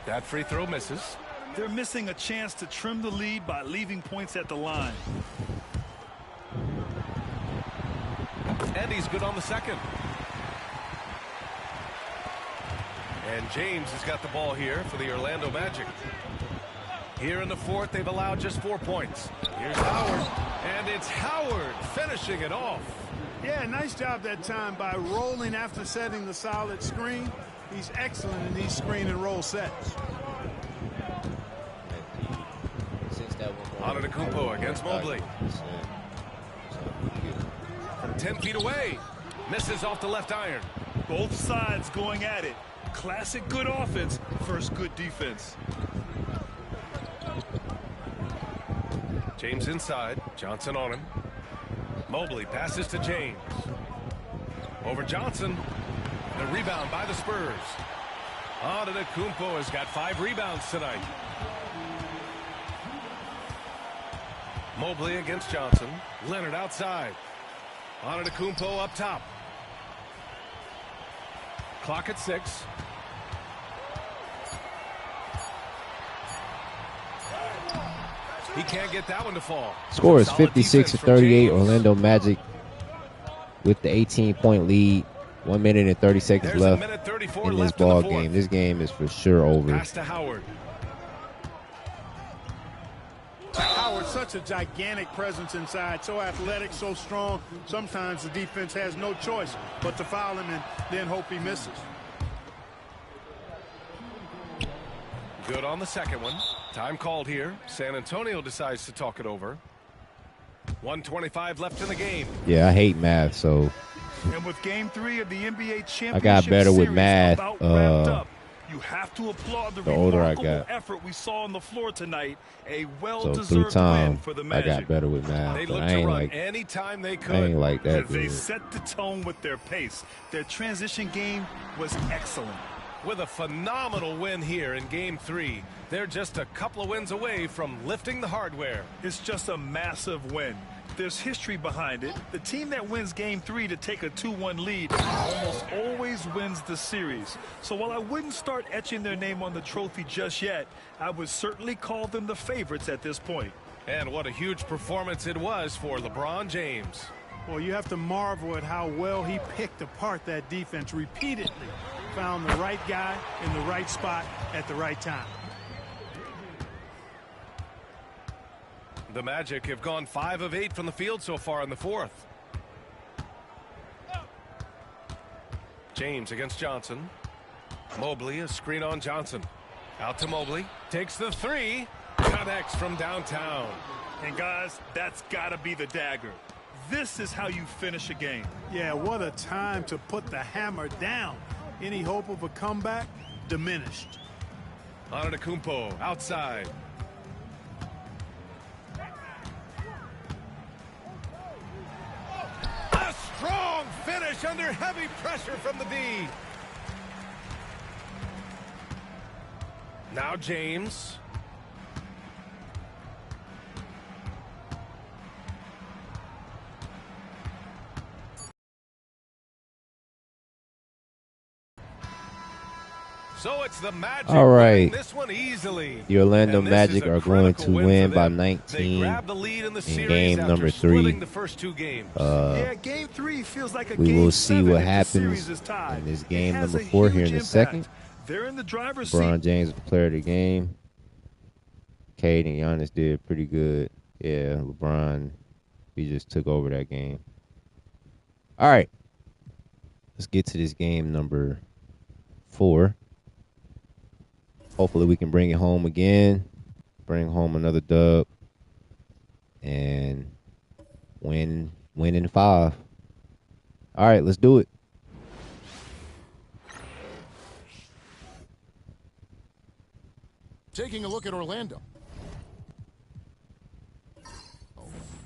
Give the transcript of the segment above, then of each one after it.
That free throw misses. They're missing a chance to trim the lead by leaving points at the line. And he's good on the second. And James has got the ball here for the Orlando Magic. Here in the fourth, they've allowed just 4 points. Here's Howard, and it's Howard finishing it off. Yeah, nice job that time by rolling after setting the solid screen. He's excellent in these screen and roll sets. Antetokounmpo against Mobley. From 10 feet away. Misses off the left iron. Both sides going at it. Classic good offense versus good defense. James inside. Johnson on him. Mobley passes to James. Over Johnson. The rebound by the Spurs. Antetokounmpo has got 5 rebounds tonight. Mobley against Johnson. Leonard outside. Antetokounmpo up top. Clock at 6. He can't get that one to fall. Score is 56-38. Orlando Magic with the 18-point lead. 1 minute and 30 seconds left in this ball game. This game is for sure over. Pass to Howard. Howard, such a gigantic presence inside, so athletic, so strong. Sometimes the defense has no choice but to foul him and then hope he misses. Good on the second one. Time called here. San Antonio decides to talk it over. 1:25 left in the game. Yeah, I hate math, so and with game 3 of the NBA championship I got better with math. You have to applaud the older I remarkable got. effort we saw on the floor tonight. A So well-deserved through win time, for the I Magic. got better with math. They But look I to ain't run like, anytime they I could. ain't like that They good. set the tone with their pace. Their transition game was excellent. With a phenomenal win here in game 3. They're just a couple of wins away from lifting the hardware. It's just a massive win. There's history behind it. The team that wins game 3 to take a 2-1 lead almost always wins the series. So while I wouldn't start etching their name on the trophy just yet, I would certainly call them the favorites at this point. And what a huge performance it was for LeBron James. Well, you have to marvel at how well he picked apart that defense repeatedly. Found the right guy in the right spot at the right time. The Magic have gone 5 of 8 from the field so far in the fourth. James against Johnson. Mobley, a screen on Johnson. Out to Mobley. Takes the 3. Connects from downtown. And guys, that's got to be the dagger. This is how you finish a game. Yeah, what a time to put the hammer down. Any hope of a comeback diminished. Antetokounmpo outside. A strong finish under heavy pressure from the D. Now James. So it's the Magic. All right. This one easily. The Orlando And this Magic is a are going to critical win for by them. 19 They grab the lead in the series game after number splitting 3. the first 2 games. Yeah, game 3 feels like a We game will see 7 what if the happens series is tied. in this It game has number a 4 here huge in the impact. second. They're in the driver's seat. LeBron James, the player of the game. Cade and Giannis did pretty good. Yeah, LeBron, he just took over that game. All right. Let's get to this game number 4. Hopefully we can bring it home again. Bring home another dub. And win in 5. All right, let's do it. Taking a look at Orlando.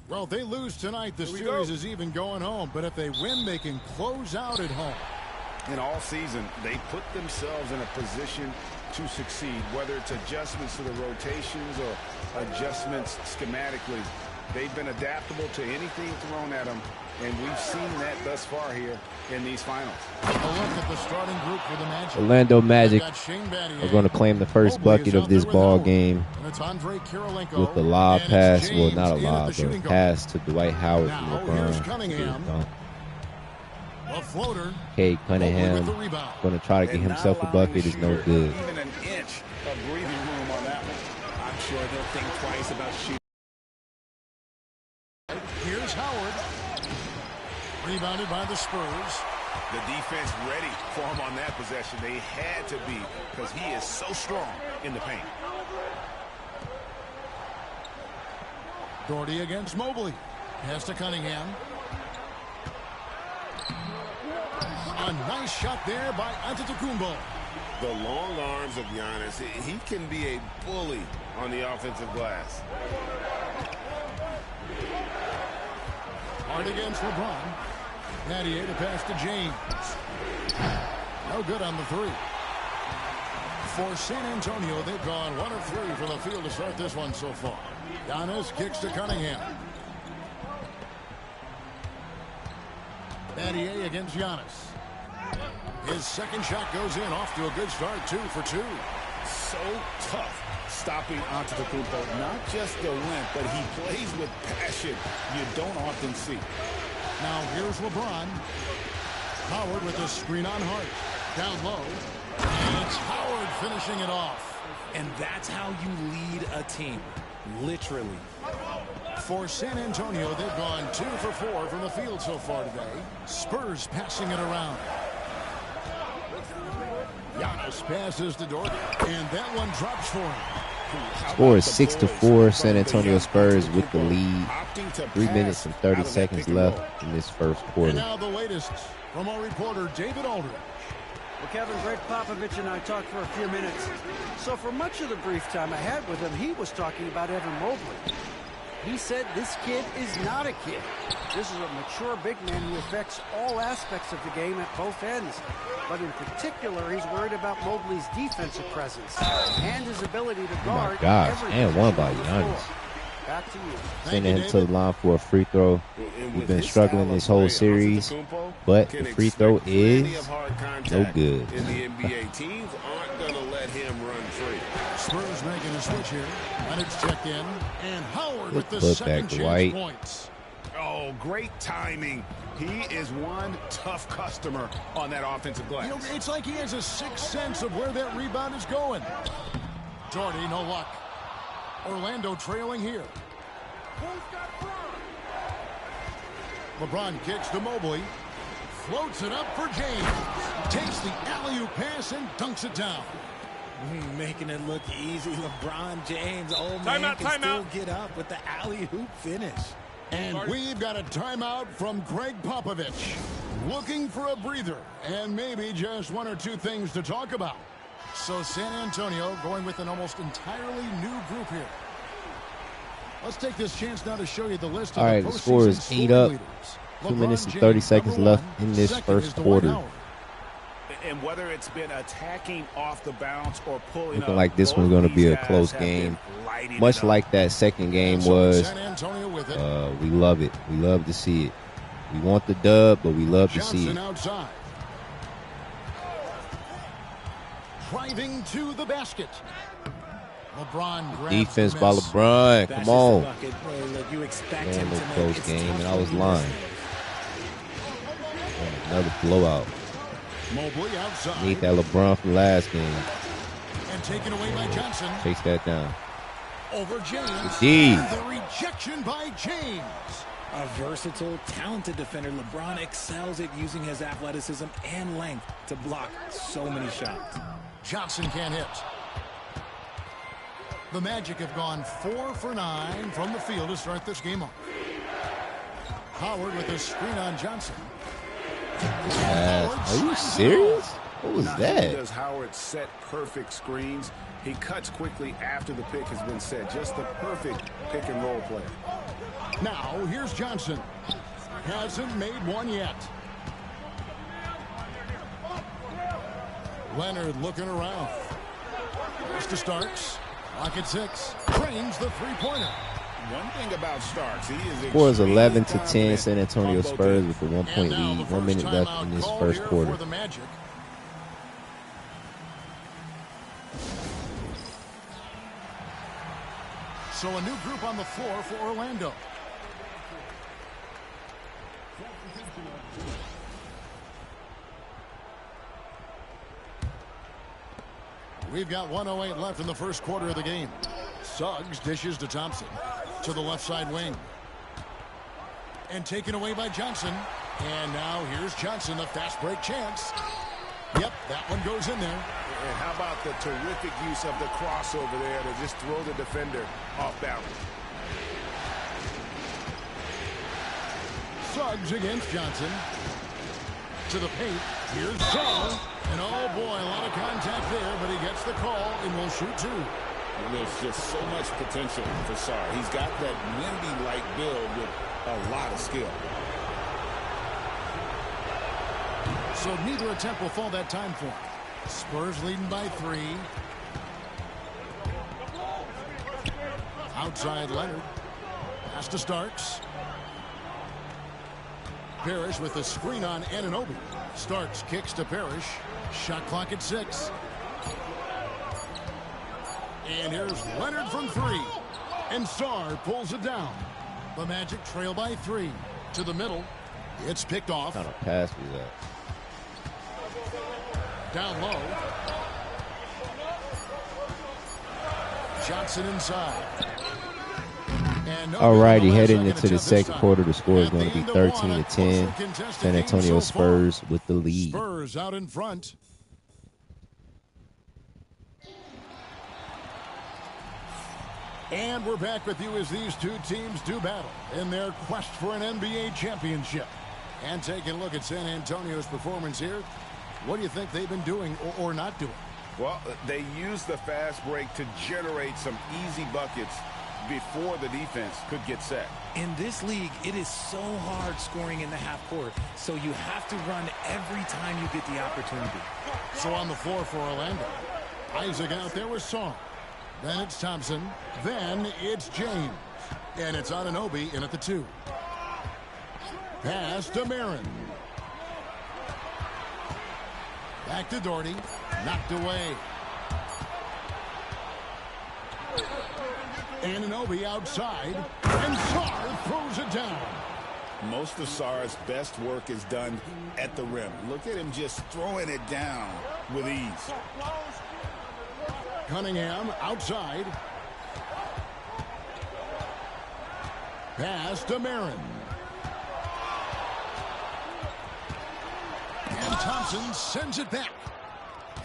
Well, they lose tonight. The series is even going home. But if they win, they can close out at home. And all season, they put themselves in a position to succeed, whether it's adjustments to the rotations or adjustments schematically. They've been adaptable to anything thrown at them And we've seen that thus far here in these finals. A look at the starting group for the Magic. Orlando Magic are are going to claim the first bucket of this ball game with the lob pass. Well, not a lob, but a pass to Dwight Howard from LeBron. A floater. Cade Cunningham going to try to get himself a bucket. Is no good. Even an inch of breathing room on that one. I'm sure they'll think twice about shooting. Here's Howard. Rebounded by the Spurs. The defense ready for him on that possession. They had to be, because he is so strong in the paint. Doherty against Mobley. Pass to Cunningham. A nice shot there by Antetokounmpo. The long arms of Giannis, he can be a bully on the offensive glass. Hard against LeBron. Nattier to pass to James. No good on the three. For San Antonio, they've gone 1 of 3 from the field to start this one so far. Giannis kicks to Cunningham. Nattier against Giannis. His second shot goes in, off to a good start, 2 for 2. So tough stopping Antetokounmpo. Not just the length, but he plays with passion you don't often see. Now here's LeBron. Howard with a screen on Hart. Down low. And it's Howard finishing it off. And that's how you lead a team. Literally. For San Antonio, they've gone 2 for 4 from the field so far today. Spurs passing it around. Giannis passes to Doherty, and that one drops for him. Score is 6-4. San Antonio Spurs with the lead. 3 minutes and 30 seconds left in this first And quarter. now the latest from our reporter, David Aldridge. Well, Kevin, Greg Popovich and I talked for a few minutes. So for much of the brief time I had with him, he was talking about Evan Mobley. He said this kid is not a kid. This is a mature big man who affects all aspects of the game at both ends. But in particular, he's worried about Mobley's defensive presence and his ability to guard. Oh my gosh, every and one by position on the Giannis. floor. Back to you. Sending him to the line for a free throw. We've been struggling this whole series, but the free throw is no good. In the NBA, teams aren't going to let him run free. Spurs making a switch here. Leonard's checked in, and Howard with the Put second back to chance White. points. Oh, great timing. He is one tough customer on that offensive glass. You know, it's like he has a sixth sense of where that rebound is going. Doherty, no luck. Orlando trailing here. LeBron kicks to Mobley. Floats it up for James. Takes the alley-oop pass and dunks it down. Making it look easy. LeBron James, old man, can still get up with the alley-oop finish. And we've got a timeout from Greg Popovich. Looking for a breather and maybe just 1 or 2 things to talk about. So San Antonio going with an almost entirely new group here. Let's take this chance now to show you the list of All right, the score is 8 up. 2 minutes and 30 seconds left in this first quarter. And whether it's been attacking off the bounce or pulling Looking up, like this one's going to be a both close these guys have game. been lighting it Much up. like that second game was. San Antonio with it. We love it. We love to see it. We want the dub, but we love to see Johnson it. outside. Driving to the basket. LeBron grabs Defense the by miss. LeBron. That's Come on. just a bucket. Hey, look, you expect Man, him no to make close it's game, tough and I for was you to lying. save. Another blowout. Mobley outside. Need that LeBron from last game. And taken away by Johnson. Chase that down. Over James. D. And the rejection by James. A versatile, talented defender, LeBron excels at using his athleticism and length to block so many shots. Johnson can't hit. The Magic have gone 4 for 9 from the field to start this game off. Howard with a screen on Johnson. Are you serious? What was Not only that? does Howard set perfect screens, he cuts quickly after the pick has been set. Just the perfect pick and roll player. Now here's Johnson. Hasn't made one yet. Leonard looking around. Pass to Starks. Clock at 6. Drains the three-pointer. One thing about Starks, he is Score is extremely 11-10. confident San Antonio on both Spurs ends. with a 1-point lead. 1 minute left in this first quarter. For the Magic. So a new group on the floor for Orlando. We've got 1:08 left in the first quarter of the game. Suggs dishes to Thompson to the left side wing. And taken away by Johnson. And now here's Johnson, the fast break chance. Yep, that one goes in there. And how about the terrific use of the crossover there to just throw the defender off balance. Suggs against Johnson. To the paint. Here's Saul. And oh boy, a lot of contact there, but he gets the call and will shoot two. There's just so much potential for Sarr. He's got that Wemby-like build with a lot of skill. So neither attempt will fall that time for him. Spurs leading by 3. Outside Leonard. Pass to Starks. Parrish with the screen on Anunoby. Starks kicks to Parrish. Shot clock at 6. And here's Leonard from 3. And Sarr pulls it down. The Magic trail by 3. To the middle. It's picked off. What kind of pass was that? Down low. Johnson inside. Alrighty, heading into the second quarter, the score is going to be 13-10. San Antonio Spurs with the lead. Spurs out in front. And we're back with you as these two teams do battle in their quest for an NBA championship. And taking a look at San Antonio's performance here, what do you think they've been doing or not doing? Well, they use the fast break to generate some easy buckets before the defense could get set. In this league, it is so hard scoring in the half court, so you have to run every time you get the opportunity. So on the floor for Orlando, Isaac out there with Sarr. Then it's Thompson. Then it's James. And it's Anunoby in at the 2. Pass to Marin. Back to Doherty. Knocked away. Anunoby outside. And Sarr throws it down. Most of Sarr's best work is done at the rim. Look at him just throwing it down with ease. Cunningham outside. Pass to Marin. And Thompson sends it back.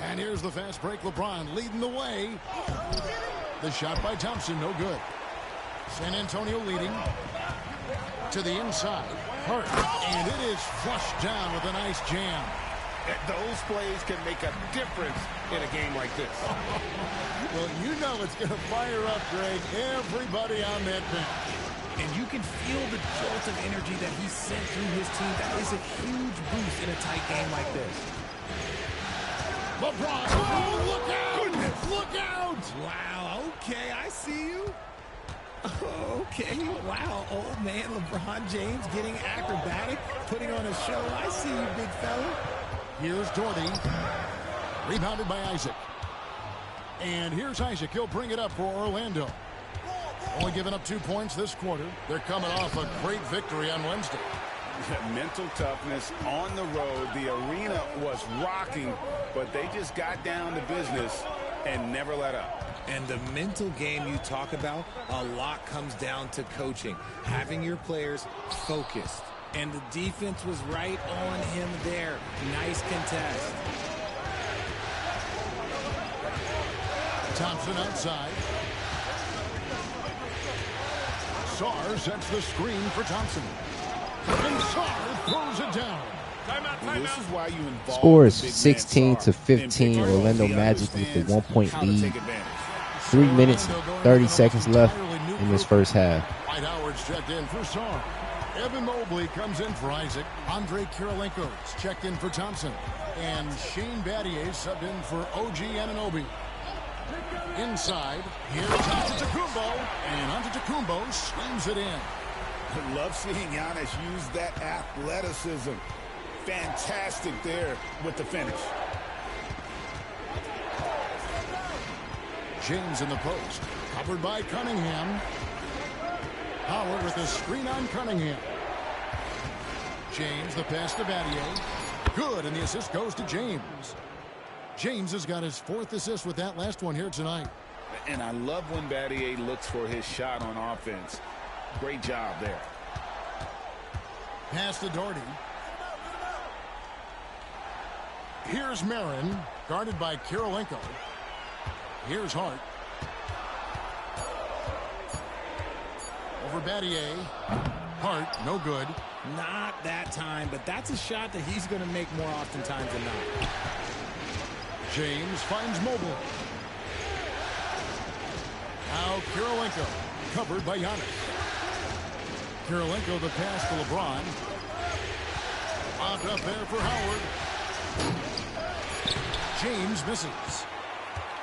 And here's the fast break. LeBron leading the way. The shot by Thompson, no good. San Antonio leading. To the inside. Hurt. And it is flushed down with a nice jam. Those plays can make a difference in a game like this. Well, you know it's going to fire up, Greg, everybody on that bench. And you can feel the jolt of energy that he sent through his team. That is a huge boost in a tight game like this. LeBron, oh, look out! Goodness. Look out! Wow, okay, I see you. Okay, wow, old man LeBron James getting acrobatic, putting on a show. I see you, big fella. Here's Doherty. Rebounded by Isaac. And here's Isaac. He'll bring it up for Orlando. Only giving up 2 points this quarter. They're coming off a great victory on Wednesday. Mental toughness on the road. The arena was rocking, but they just got down to business and never let up. And the mental game you talk about, a lot comes down to coaching, having your players focused. And the defense was right on him there. Nice contest. Thompson outside. Sarr sets the screen for Thompson. And Sarr throws it down. This is why you involve Score is the big man 16-15. Sarr Orlando and pick Magic those with the hands 1-point how to lead. take advantage. 3 minutes, 30 seconds left in this first half. Dwight Howard's checked in for Sarr. Evan Mobley comes in for Isaac. Andre Kirilenko's checked in for Thompson. And Shane Battier subbed in for OG Anunoby. Inside, here's Antetokounmpo, and Antetokounmpo slams it in. I love seeing Giannis use that athleticism. Fantastic there with the finish. James in the post, covered by Cunningham. Howard with a screen on Cunningham. James, the pass to Battier. Good, and the assist goes to James. James has got his 4th assist with that last one here tonight. And I love when Battier looks for his shot on offense. Great job there. Pass to Doherty. Here's Marin, guarded by Kirilenko. Here's Hart. Over Battier. Hart, no good. Not that time, but that's a shot that he's going to make more oftentimes than not. James finds Mobley. Now Kirilenko, covered by Giannis. Kirilenko the pass to LeBron. Popped up there for Howard. James misses.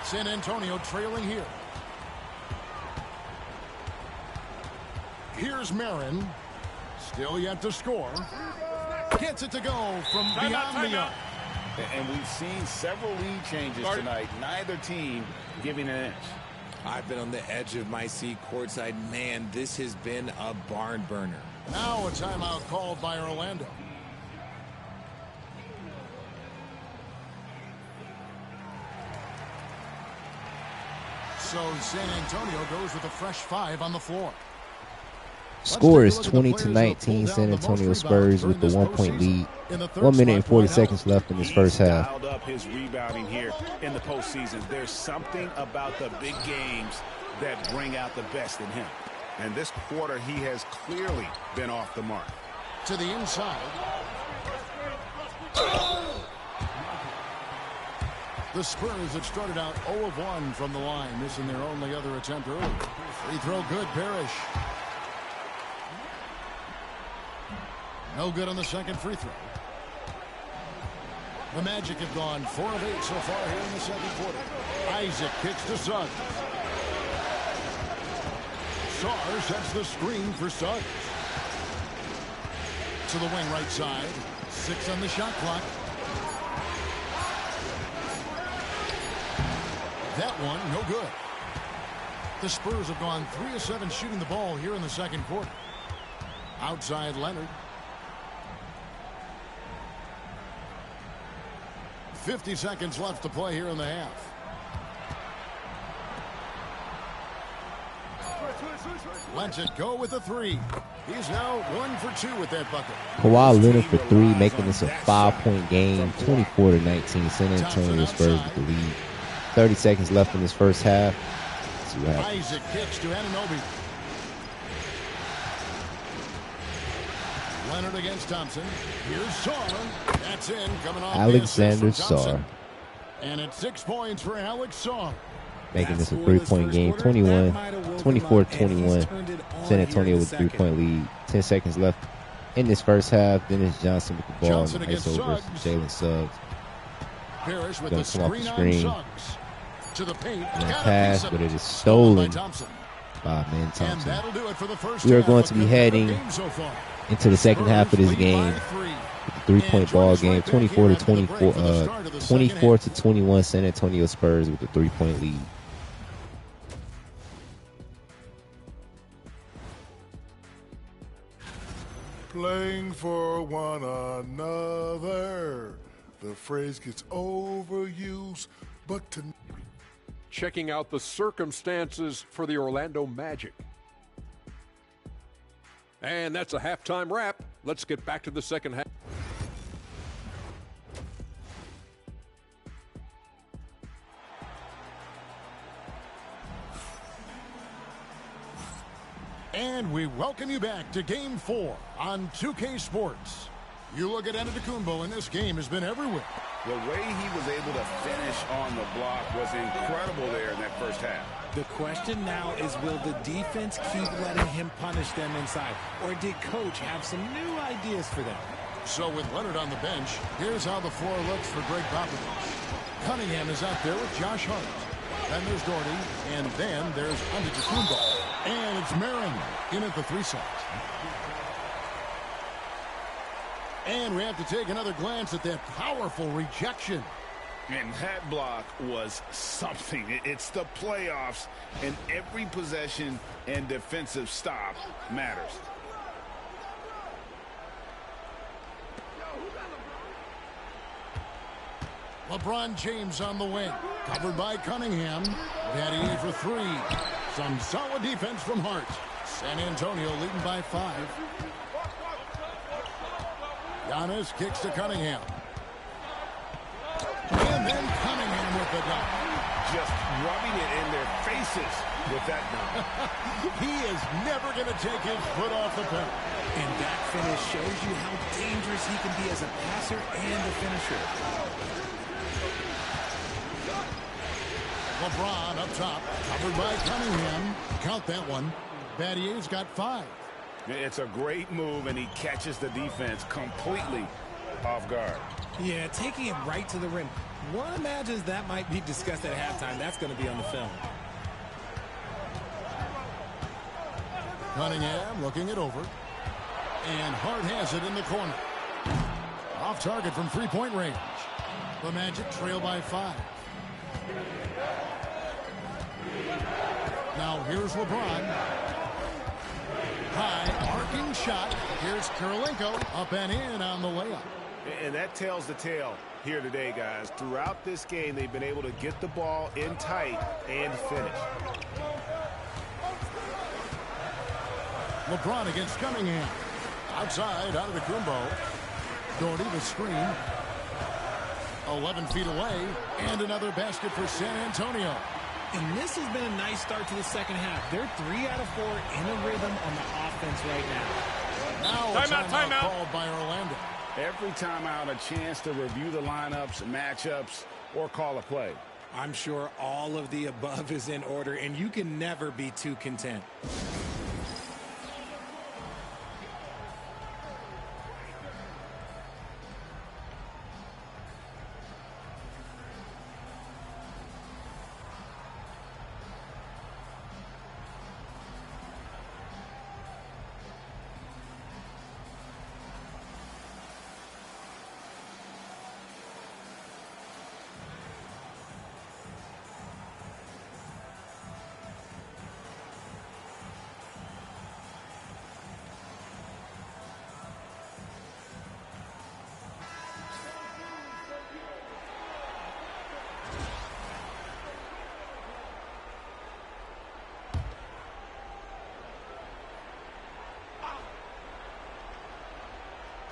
San Antonio trailing here. Here's Marin. Still yet to score. Gets it to go from beyond the arc. And we've seen several lead changes tonight. Neither team giving an inch. I've been on the edge of my seat courtside. Man, this has been a barn burner. Now a timeout called by Orlando. So San Antonio goes with a fresh 5 on the floor. Score is 20-19. San Antonio Spurs with the 1-point lead. 1 minute and 40 seconds left in this first half. Dialed up his rebounding here in the postseason. There's something about the big games that bring out the best in him. And this quarter, he has clearly been off the mark. To the inside. The Spurs have started out 0 of 1 from the line, missing their only other attempt early. Free throw good, Parrish. No good on the second free throw. The Magic have gone 4 of 8 so far here in the second quarter. Isaac kicks to Suggs. Sarr sets the screen for Suggs. To the wing right side. 6 on the shot clock. That one, no good. The Spurs have gone 3 of 7 shooting the ball here in the second quarter. Outside Leonard. 50 seconds left to play here in the half. Lets it go with a 3. He's now 1 for 2 with that bucket. Kawhi Leonard for 3, making this a 5-point game. 24-19. San Antonio Spurs with the lead. 30 seconds left in this first half. Let's see what happens. Isaac kicks to Anunoby. Leonard against Thompson. Here's Sarr. That's in. Coming off Alexander Sarr. And it's 6 points for Alex Sarr. Making this a 3-point game. 24-21. San Antonio with a 3-point lead. 10 seconds left in this first half. Dennis Johnson with the ball. Johnson Nice over Jalen Suggs. Parrish with Gonna the come off the screen on screen. Suggs. To the paint. And Got a pass, piece of but it. it is stolen by Thompson. by Ben And Thompson. that'll do it for the first We are half. going to be A good heading game so far. into the second half of this game. The 3-point ball game. 24-21. San Antonio Spurs with the 3-point lead. Playing for one another. The phrase gets overused, but to checking out the circumstances for the Orlando Magic. And that's a halftime wrap. Let's get back to the second half. And we welcome you back to Game 4 on 2K Sports. You look at Antetokounmpo, and this game has been everywhere. The way he was able to finish on the block was incredible there in that first half. The question now is, will the defense keep letting him punish them inside? Or did Coach have some new ideas for them? So with Leonard on the bench, here's how the floor looks for Greg Popovich. Cunningham is out there with Josh Hart. Then there's Doherty. And then there's Antetokounmpo. And it's Marin in at the 3 slot. And we have to take another glance at that powerful rejection. And that block was something. It's the playoffs, and every possession and defensive stop matters. LeBron James on the wing. Covered by Cunningham. Battier for 3. Some solid defense from Hart. San Antonio leading by 5. Giannis kicks to Cunningham. And then Cunningham with the dunk. Just rubbing it in their faces with that dunk. He is never going to take his foot off the pedal. And that finish shows you how dangerous he can be as a passer and a finisher. LeBron up top, covered by Cunningham. Count that one. Battier's got 5. It's a great move, and he catches the defense completely off guard. Yeah, taking it right to the rim. One imagines that might be discussed at halftime. That's going to be on the film. Cunningham looking it over. And Hart has it in the corner. Off target from 3-point range. The Magic trail by 5. Now here's LeBron. High arcing shot. Here's Kirilenko up and in on the layup. And that tells the tale here today, guys. Throughout this game, they've been able to get the ball in tight and finish. LeBron against Cunningham. Outside, out of the Kumbo. Doherty the screen. 11 feet away. And another basket for San Antonio. And this has been a nice start to the second half. They're 3 out of 4 in a rhythm on the offense right now. Now a timeout called by Orlando. Every timeout, a chance to review the lineups, matchups, or call a play. I'm sure all of the above is in order, and you can never be too content.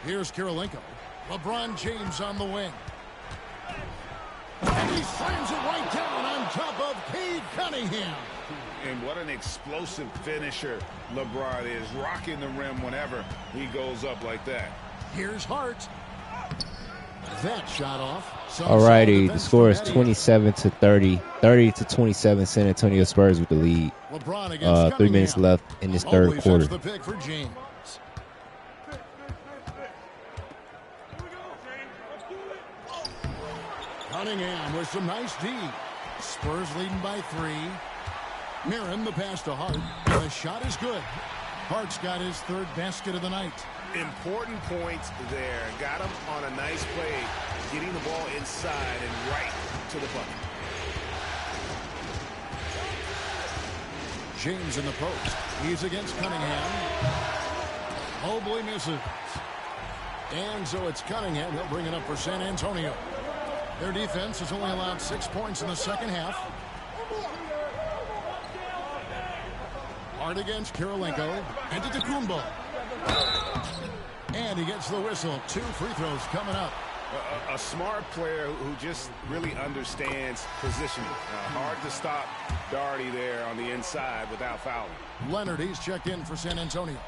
Here's Kirilenko. LeBron James on the wing. And he slams it right down on top of Cade Cunningham. And what an explosive finisher LeBron is, rocking the rim whenever he goes up like that. Here's Hart. That shot off. Alrighty, the score is 27-30, 30-27. San Antonio Spurs with the lead. 3 minutes left in this third quarter. The pick for James. Cunningham with some nice D. Spurs leading by 3. Marin the pass to Hart. The shot is good. Hart's got his 3rd basket of the night. Important points there. Got him on a nice play, getting the ball inside and right to the bucket. James in the post. He's against Cunningham. Mobley misses. And so it's Cunningham. He'll bring it up for San Antonio. Their defense has only allowed 6 points in the second half. Hart against Kirilenko. And to Kumbo. And he gets the whistle. 2 free throws coming up. A smart player who just really understands positioning. Hard to stop Doherty there on the inside without fouling. Leonard, he's checked in for San Antonio.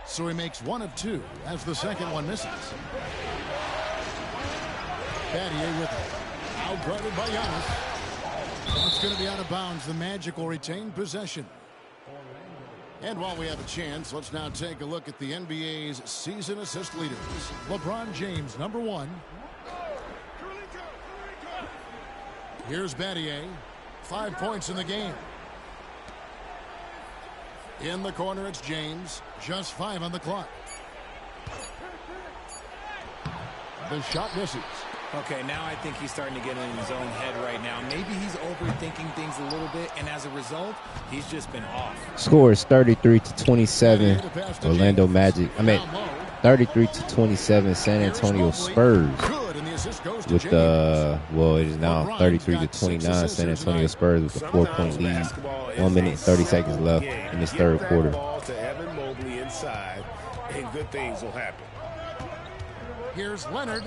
So he makes 1 of 2 as the second one misses. Battier with it. Out guarded by Giannis. It's going to be out of bounds. The Magic will retain possession. And while we have a chance, let's now take a look at the NBA's season assist leaders. LeBron James, number 1. Here's Battier. 5 points in the game. In the corner, it's James. Just 5 on the clock. The shot misses. Okay, now I think he's starting to get in his own head right now. Maybe he's overthinking things a little bit, and as a result, he's just been off. Score is 33-27. Orlando Magic. 33-27. San Antonio Spurs. With well, it is now 33-29. San Antonio Spurs with a 4-point lead. 1 minute and 30 seconds left in this third quarter. To Evan Mobley inside, and good things will happen. Here's Leonard.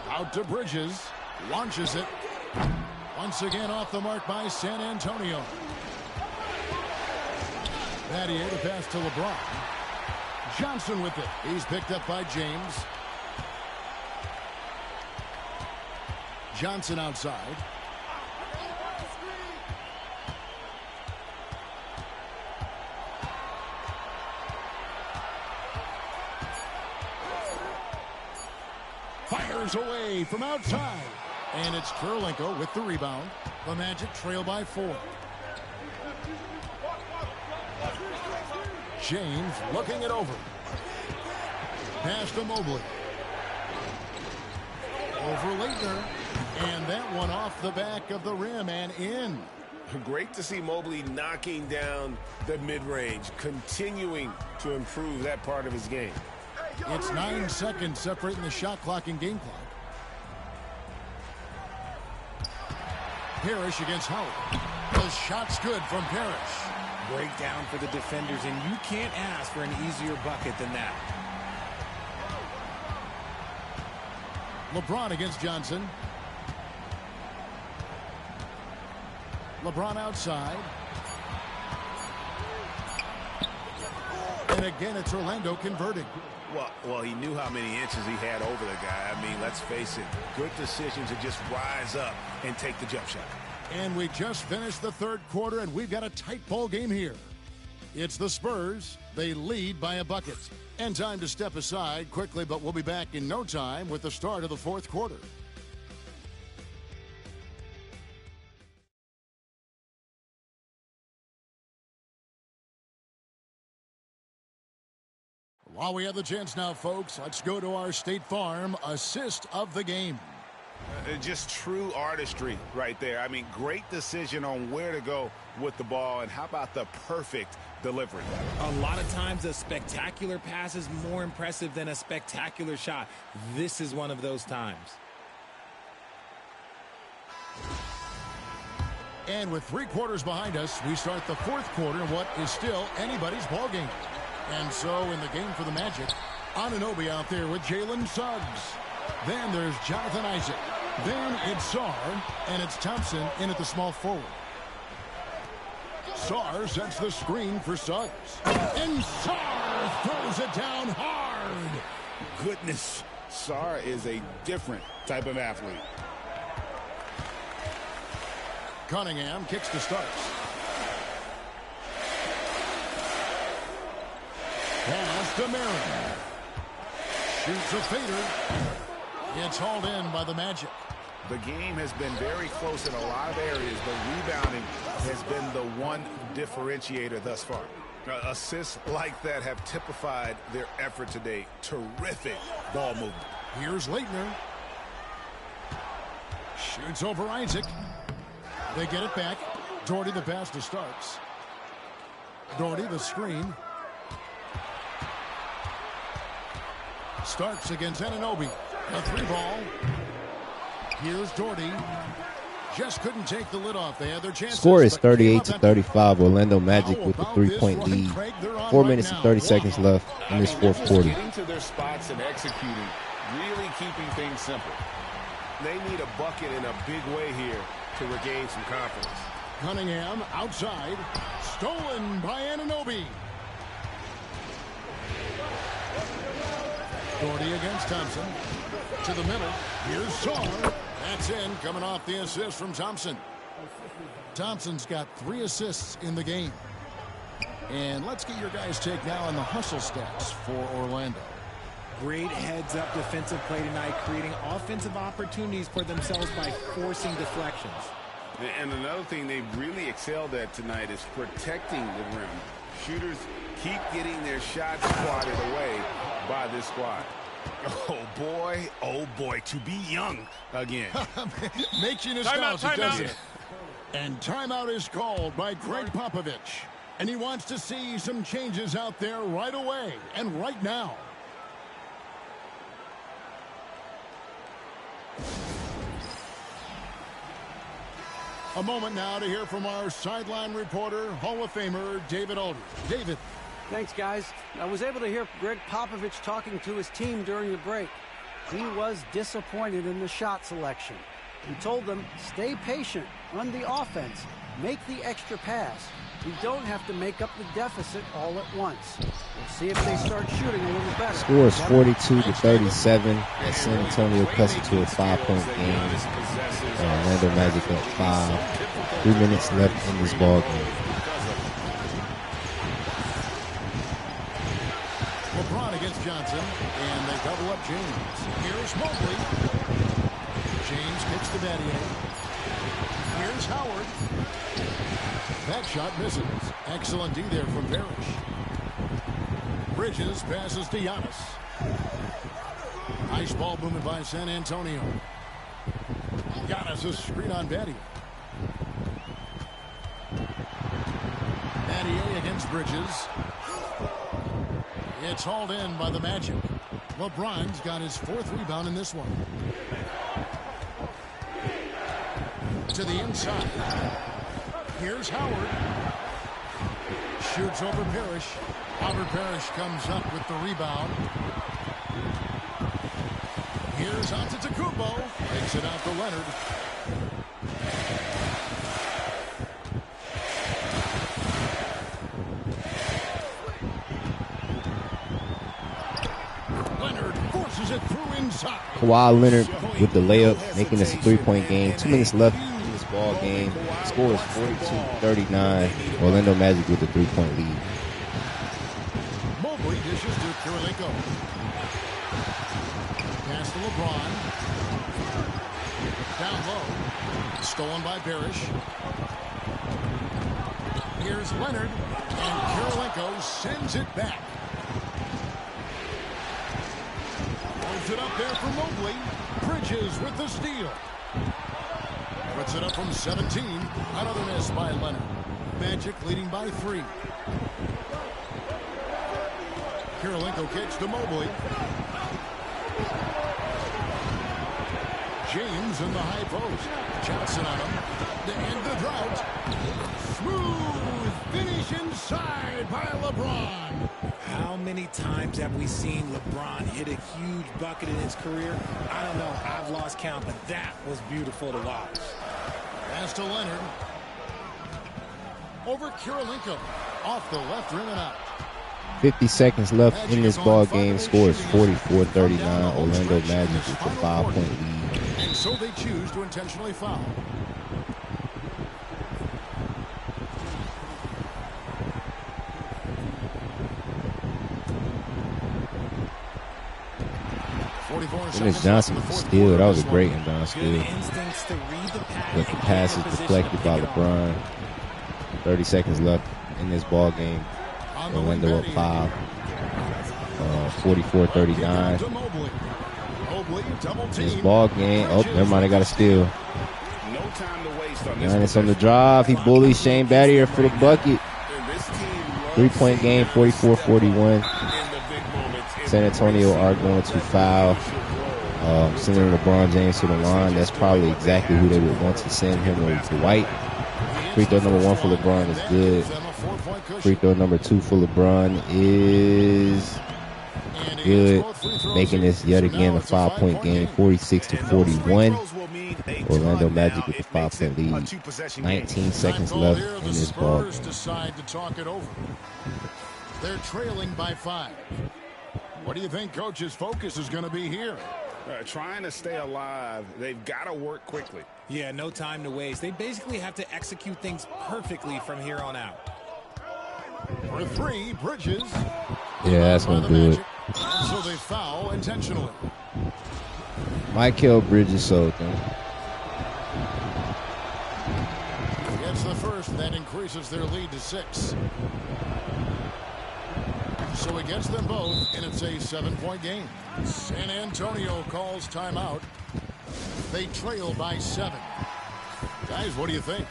Out to Bridges. Launches it. Once again off the mark by San Antonio. Battier to pass to LeBron. Johnson with it. He's picked up by James. Johnson outside. Fires away from outside. And it's Kirilenko with the rebound. The Magic trail by 4. James looking it over. Pass to Mobley. Over Leitner. And that one off the back of the rim and in. Great to see Mobley knocking down the mid-range, continuing to improve that part of his game. It's 9 seconds separating the shot clock and game clock. Parrish against Howard. The shot's good from Parrish. Breakdown for the defenders, and you can't ask for an easier bucket than that. LeBron against Johnson. LeBron outside. And again, it's Orlando converting. Well, he knew how many inches he had over the guy. I mean, let's face it, good decision to just rise up and take the jump shot. And we just finished the third quarter, and we've got a tight ball game here. It's the Spurs. They lead by a bucket. And time to step aside quickly, but we'll be back in no time with the start of the fourth quarter. While we have the chance now, folks, let's go to our State Farm assist of the game. Just true artistry right there. I mean, great decision on where to go with the ball, and how about the perfect delivery? A lot of times a spectacular pass is more impressive than a spectacular shot. This is one of those times. And with 3 quarters behind us, we start the fourth quarter in what is still anybody's ball game. And so in the game for the Magic, Anunoby out there with Jalen Suggs. Then there's Jonathan Isaac. Then it's Sarr, and it's Thompson in at the small forward. Sarr sets the screen for Suggs. And Sarr throws it down hard. Goodness, Sarr is a different type of athlete. Cunningham kicks to Starks. Pass to Marin. Shoots a fader. It's hauled in by the Magic. The game has been very close in a lot of areas, but rebounding has been the one differentiator thus far. Assists like that have typified their effort today. Terrific ball movement. Here's Leitner. Shoots over Isaac. They get it back. Doherty the pass to Starks. Doherty the screen. Starks against Anunoby. A 3-ball. Here's Doherty. Just couldn't take the lid off. They had their chances. Score is 38-35. Orlando Magic with a 3-point lead. 4 minutes and 30 seconds left in this fourth quarter. Getting to their spots and executing, really keeping things simple. They need a bucket in a big way here to regain some confidence. Cunningham outside. Stolen by Anunoby. Doherty against Thompson. To the middle. Here's Sarr. That's in, coming off the assist from Thompson. Thompson's got 3 assists in the game. And let's get your guys' take now on the hustle stats for Orlando. Great heads-up defensive play tonight, creating offensive opportunities for themselves by forcing deflections. And another thing they've really excelled at tonight is protecting the rim. Shooters keep getting their shots swatted away by this squad. Oh boy, to be young again. Makes you nostalgic, doesn't it? And timeout is called by Greg Popovich. And he wants to see some changes out there right away and right now. A moment now to hear from our sideline reporter, Hall of Famer David Aldridge. David. Thanks, guys. I was able to hear Greg Popovich talking to his team during the break. He was disappointed in the shot selection. He told them, stay patient, run the offense, make the extra pass. We don't have to make up the deficit all at once. We'll see if they start shooting a little better. Score is 42-37 as San Antonio cuts it to a 5-point game. Orlando Magic up 5. 3 minutes left in this ball game. LeBron against Johnson, and they double up James. Here's Mobley. James kicks to Battier. Here's Howard. That shot misses. Excellent D there from Parrish. Bridges passes to Giannis. Nice ball movement by San Antonio. Giannis a screen on Battier. Battier against Bridges. It's hauled in by the Magic. LeBron's got his 4th rebound in this one. To the inside. Here's Howard. Shoots over Parrish. Albert Parrish comes up with the rebound. Here's Antetokounmpo. Takes it out to Leonard. Leonard forces it through inside. Kawhi Leonard with the layup, making this a 3-point game. 2 minutes left in this ball game. Score is 42-39. Orlando Magic with a 3-point lead. Mobley dishes to Kirilenko. Pass to LeBron. Down low. Stolen by Parrish. Here's Leonard. And Kirilenko sends it back. Holds it up there for Mobley. Bridges with the steal. Puts it up from 17. Another miss by Leonard. Magic leading by 3. Kirilenko kicks to Mobley. James in the high post. Johnson on him to end the drought. Smooth finish inside by LeBron. How many times have we seen LeBron hit a huge bucket in his career? I don't know. I've lost count, but that was beautiful to watch. Pass to Leonard. Over Kirilenko. Off the left rim and out. 50 seconds left in this ball game. Score is 44-39. Orlando Magic with a 5-point lead. And so they choose to intentionally foul. Dennis Johnson with the steal. That was a great inbound steal. But the pass is deflected by LeBron. 30 seconds left in this ball game. Orlando up 5. 44-39. This ball game. Oh, never mind. I got a steal. Giannis on the drive. He bullies Shane Battier for the bucket. 3-point game. 44-41. San Antonio are going to foul. Sending LeBron James to the line. That's probably exactly who they would want to send him to White. Free throw number 1 for LeBron is good. Free throw number 2 for LeBron is good. Making this yet again a 5-point game, 46-41. Orlando Magic with the 5-point lead. 19 seconds left in this ball game. Decide to talk it over. They're trailing by 5. What do you think Coach's focus is going to be here? Trying to stay alive. They've got to work quickly. Yeah, no time to waste. They basically have to execute things perfectly from here on out. For 3, Bridges. Yeah, that's going to do it. And so they foul intentionally. Michael Bridges sold them. first. That increases their lead to 6. So he gets them both, and it's a 7-point game. San Antonio calls timeout. They trail by 7. Guys, what do you think?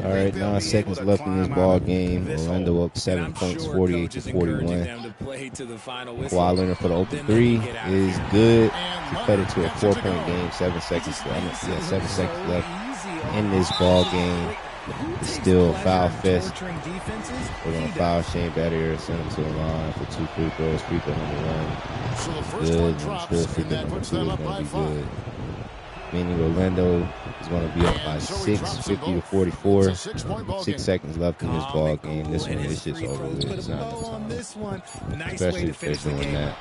All right, 9 seconds left in this ball game. Orlando up 7 points, 48-41. Kawhi Leonard for the open 3 is good. He cut it to a 4-point game. 7 seconds left. 7 seconds left in this ball game. It's still foul fest. We're going to foul Shane Battier, send him to the line for 2 free throws. Free throw number 1. So the first Good. one drops, Free and throw that number puts 2 them is up going by to be 5. good. Meaning Orlando is going to be up by 6, 50-44. 6 seconds left in this ball game. This one is just over with. It's not enough time. Especially if they're doing that.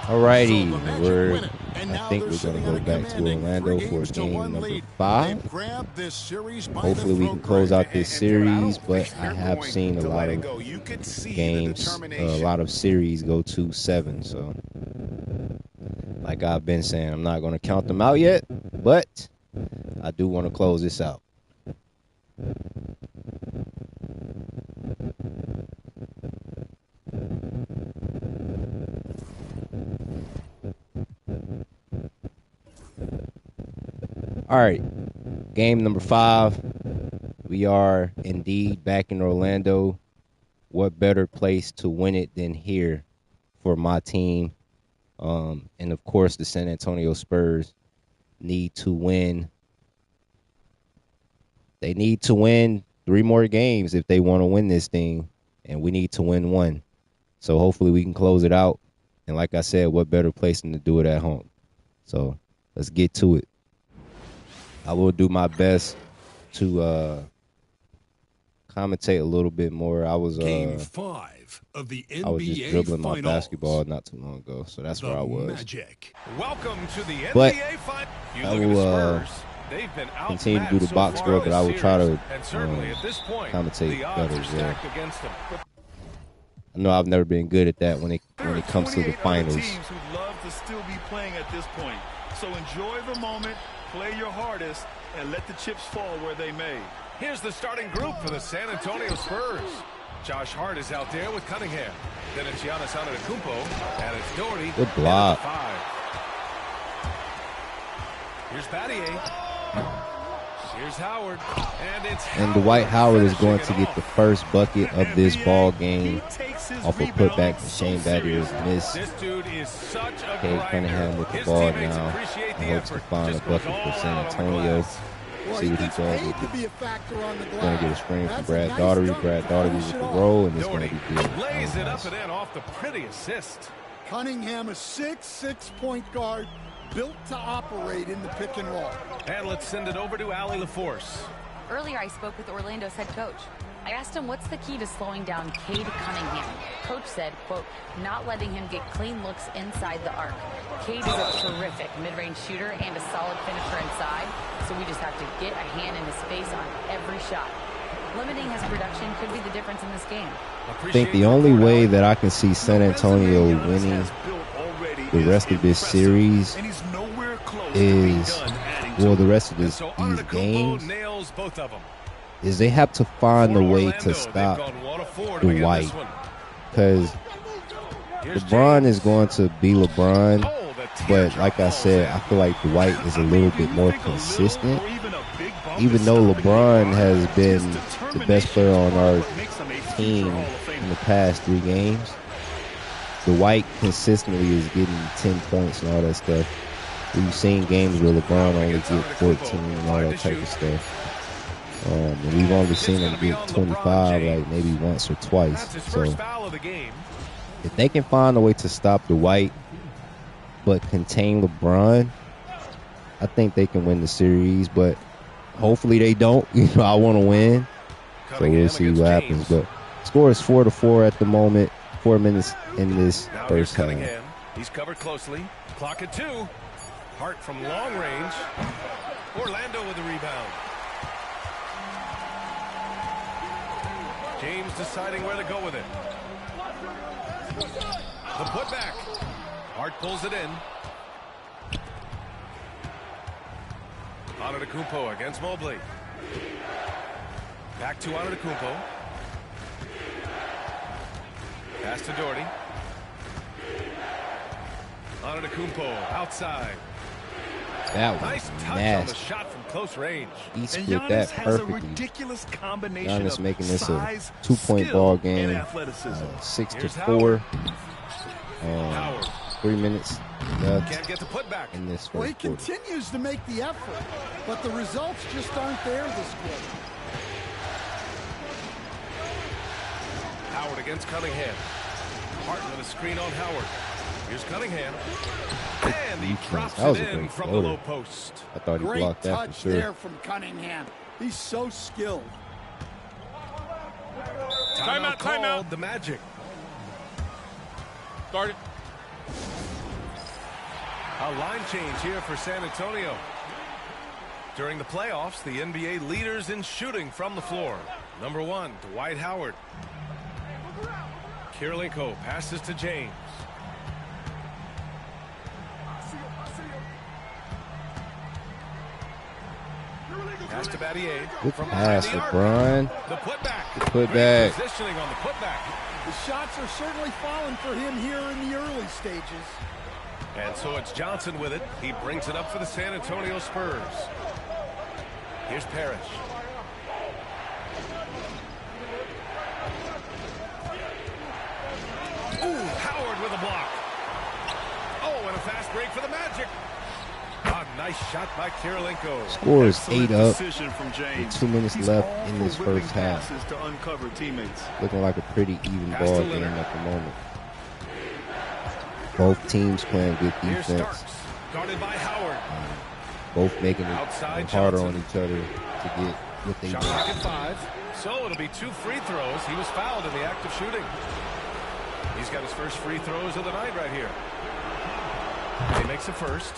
Alrighty, I think we're going to go back to Orlando for game number 5. Hopefully we can close out this series, but I have seen a lot of games, a lot of series go 2-7. So, like I've been saying, I'm not going to count them out yet, but I do want to close this out. All right, game number 5. We are indeed back in Orlando. What better place to win it than here for my team? And, of course, the San Antonio Spurs need to win. They need to win 3 more games if they want to win this thing, and we need to win 1. So hopefully we can close it out. And like I said, what better place than to do it at home? So let's get to it. I will do my best to commentate a little bit more. I was Game 5 of the NBA I was just dribbling my Finals. basketball not too long ago, so that's where I was. Magic. Welcome to the NBA But Finals. I will continue to do the box score, but I will try to commentate better as well. I know I've never been good at that when it comes to the finals. Teams who love to still be playing at this point. So enjoy the moment, play your hardest, and let the chips fall where they may. Here's the starting group for the San Antonio Spurs. Josh Hart is out there with Cunningham. Then it's Giannis Antetokounmpo, and it's Doherty. Good block. Here's Battier. Here's Howard. And Dwight Howard is going to get the first bucket of this ball game off a putback to Shane Battier's miss. Cade Cunningham with the ball now and hopes to find a bucket for San Antonio. See what he does with it. Going to get a screen from Brad Daugherty. Brad Daugherty with the roll, and it's going to be good. Lays it up and in off the pretty assist. Cunningham, a 6'6" point guard, built to operate in the pick and roll. And let's send it over to Allie LaForce. Earlier, I spoke with Orlando's head coach. I asked him what's the key to slowing down Cade Cunningham. Coach said, quote, not letting him get clean looks inside the arc. Cade is a terrific mid-range shooter and a solid finisher inside, so we just have to get a hand in his face on every shot. Limiting his production could be the difference in this game. I think the only way that I can see San Antonio winning the rest of this series is, well, the rest of these games, is they have to find a way to stop Dwight. Because LeBron is going to be LeBron, but like I said, I feel like Dwight is a little bit more consistent. Even though LeBron has been the best player on our team in the past 3 games, Dwight consistently is getting 10 points and all that stuff. We've seen games where LeBron only get 14 and all that type of stuff. And we've only seen him get 25 like maybe once or twice. So if they can find a way to stop Dwight but contain LeBron, I think they can win the series. But hopefully they don't. I want to win. So we'll see what happens. But score is 4-4 at the moment. 4 minutes in this first half. He's covered closely. Clock at 2. Hart from long range. Orlando with the rebound. James deciding where to go with it. The putback. Hart pulls it in. Antetokounmpo against Mobley. Back to Antetokounmpo. Pass to Doherty. Antetokounmpo outside. That was nice touch nasty. on the shot from close range. He split that has a perfectly. ridiculous combination Giannis of making this size, a 2-point skill, ball game. and athleticism. 6-4. 3 minutes left. Can't get the putback in this Well, he first quarter. continues to make the effort, but the results just aren't there this quarter. Howard against Cunningham. Harden with a screen on Howard. Here's Cunningham. And he drops That was it a in great from floater. the low post. I thought he Great blocked that touch for sure. there from Cunningham. He's so skilled. Timeout called. The Magic. Start it. A line change here for San Antonio. During the playoffs, the NBA leaders in shooting from the floor. Number 1, Dwight Howard. Kirilenko passes to James. Pass to Battier. Good From pass, behind the arc. LeBron. The putback. The putback. Great positioning on the putback. The shots are certainly falling for him here in the early stages. And so it's Johnson with it. He brings it up for the San Antonio Spurs. Here's Parrish. Ooh, Howard with a block. Oh, and a fast break for the Magic. A nice shot by Kirilenko. Score is 8 up. Decision from James. With 2 minutes He's left all in for this whipping first half. passes to uncover teammates. Looking like a pretty even Pass ball to game Leonard. at the moment. Both teams playing good Here's defense. Starks. Guarded by Howard. Both making it Outside harder Johnson. on each other to get what they Shot want. clock at 5. So it'll be 2 free throws. He was fouled in the act of shooting. He's got his first free throws of the night right here. He makes the first.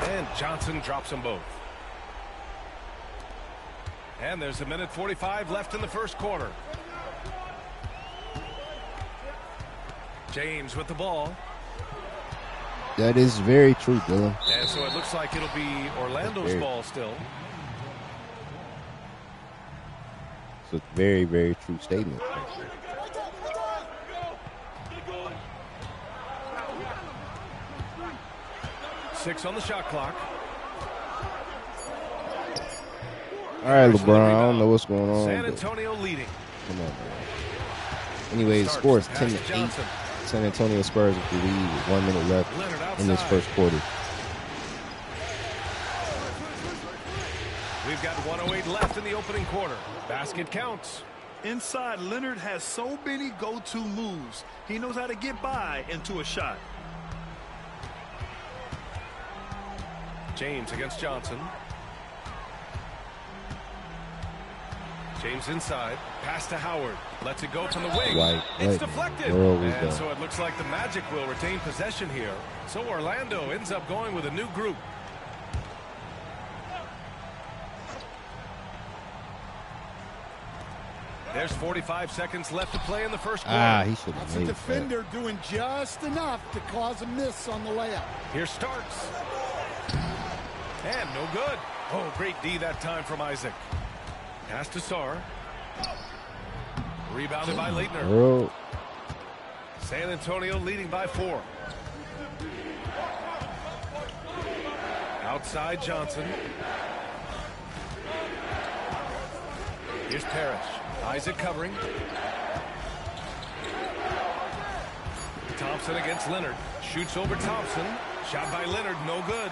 And Johnson drops them both. And there's 1:45 left in the first quarter. James with the ball. That is very true, Dylan. And so it looks like it'll be Orlando's ball still. It's a very, very true statement. Six on the shot clock. All right, LeBron, I don't know what's going on. San but Antonio leading. come on, man. Anyway, the score is 10-8. Johnson. San Antonio Spurs with the lead with 1 minute left in this first quarter. We've got 1:08 left in the opening quarter. Basket counts. Inside, Leonard has so many go-to moves. He knows how to get by into a shot. James against Johnson. James inside. Pass to Howard. Lets it go from the wing. White, It's what deflected. world was And that? so it looks like the Magic will retain possession here. So Orlando ends up going with a new group. There's 45 seconds left to play in the first quarter. He should have That's a made defender doing just enough to cause a miss on the layup. Here Starks. And no good. Oh, great D that time from Isaac. Pass to Sarr. Rebounded by Leitner. Bro. San Antonio leading by 4. Outside Johnson. Here's Parrish. Isaac covering. Thompson against Leonard. Shoots over Thompson. Shot by Leonard, no good.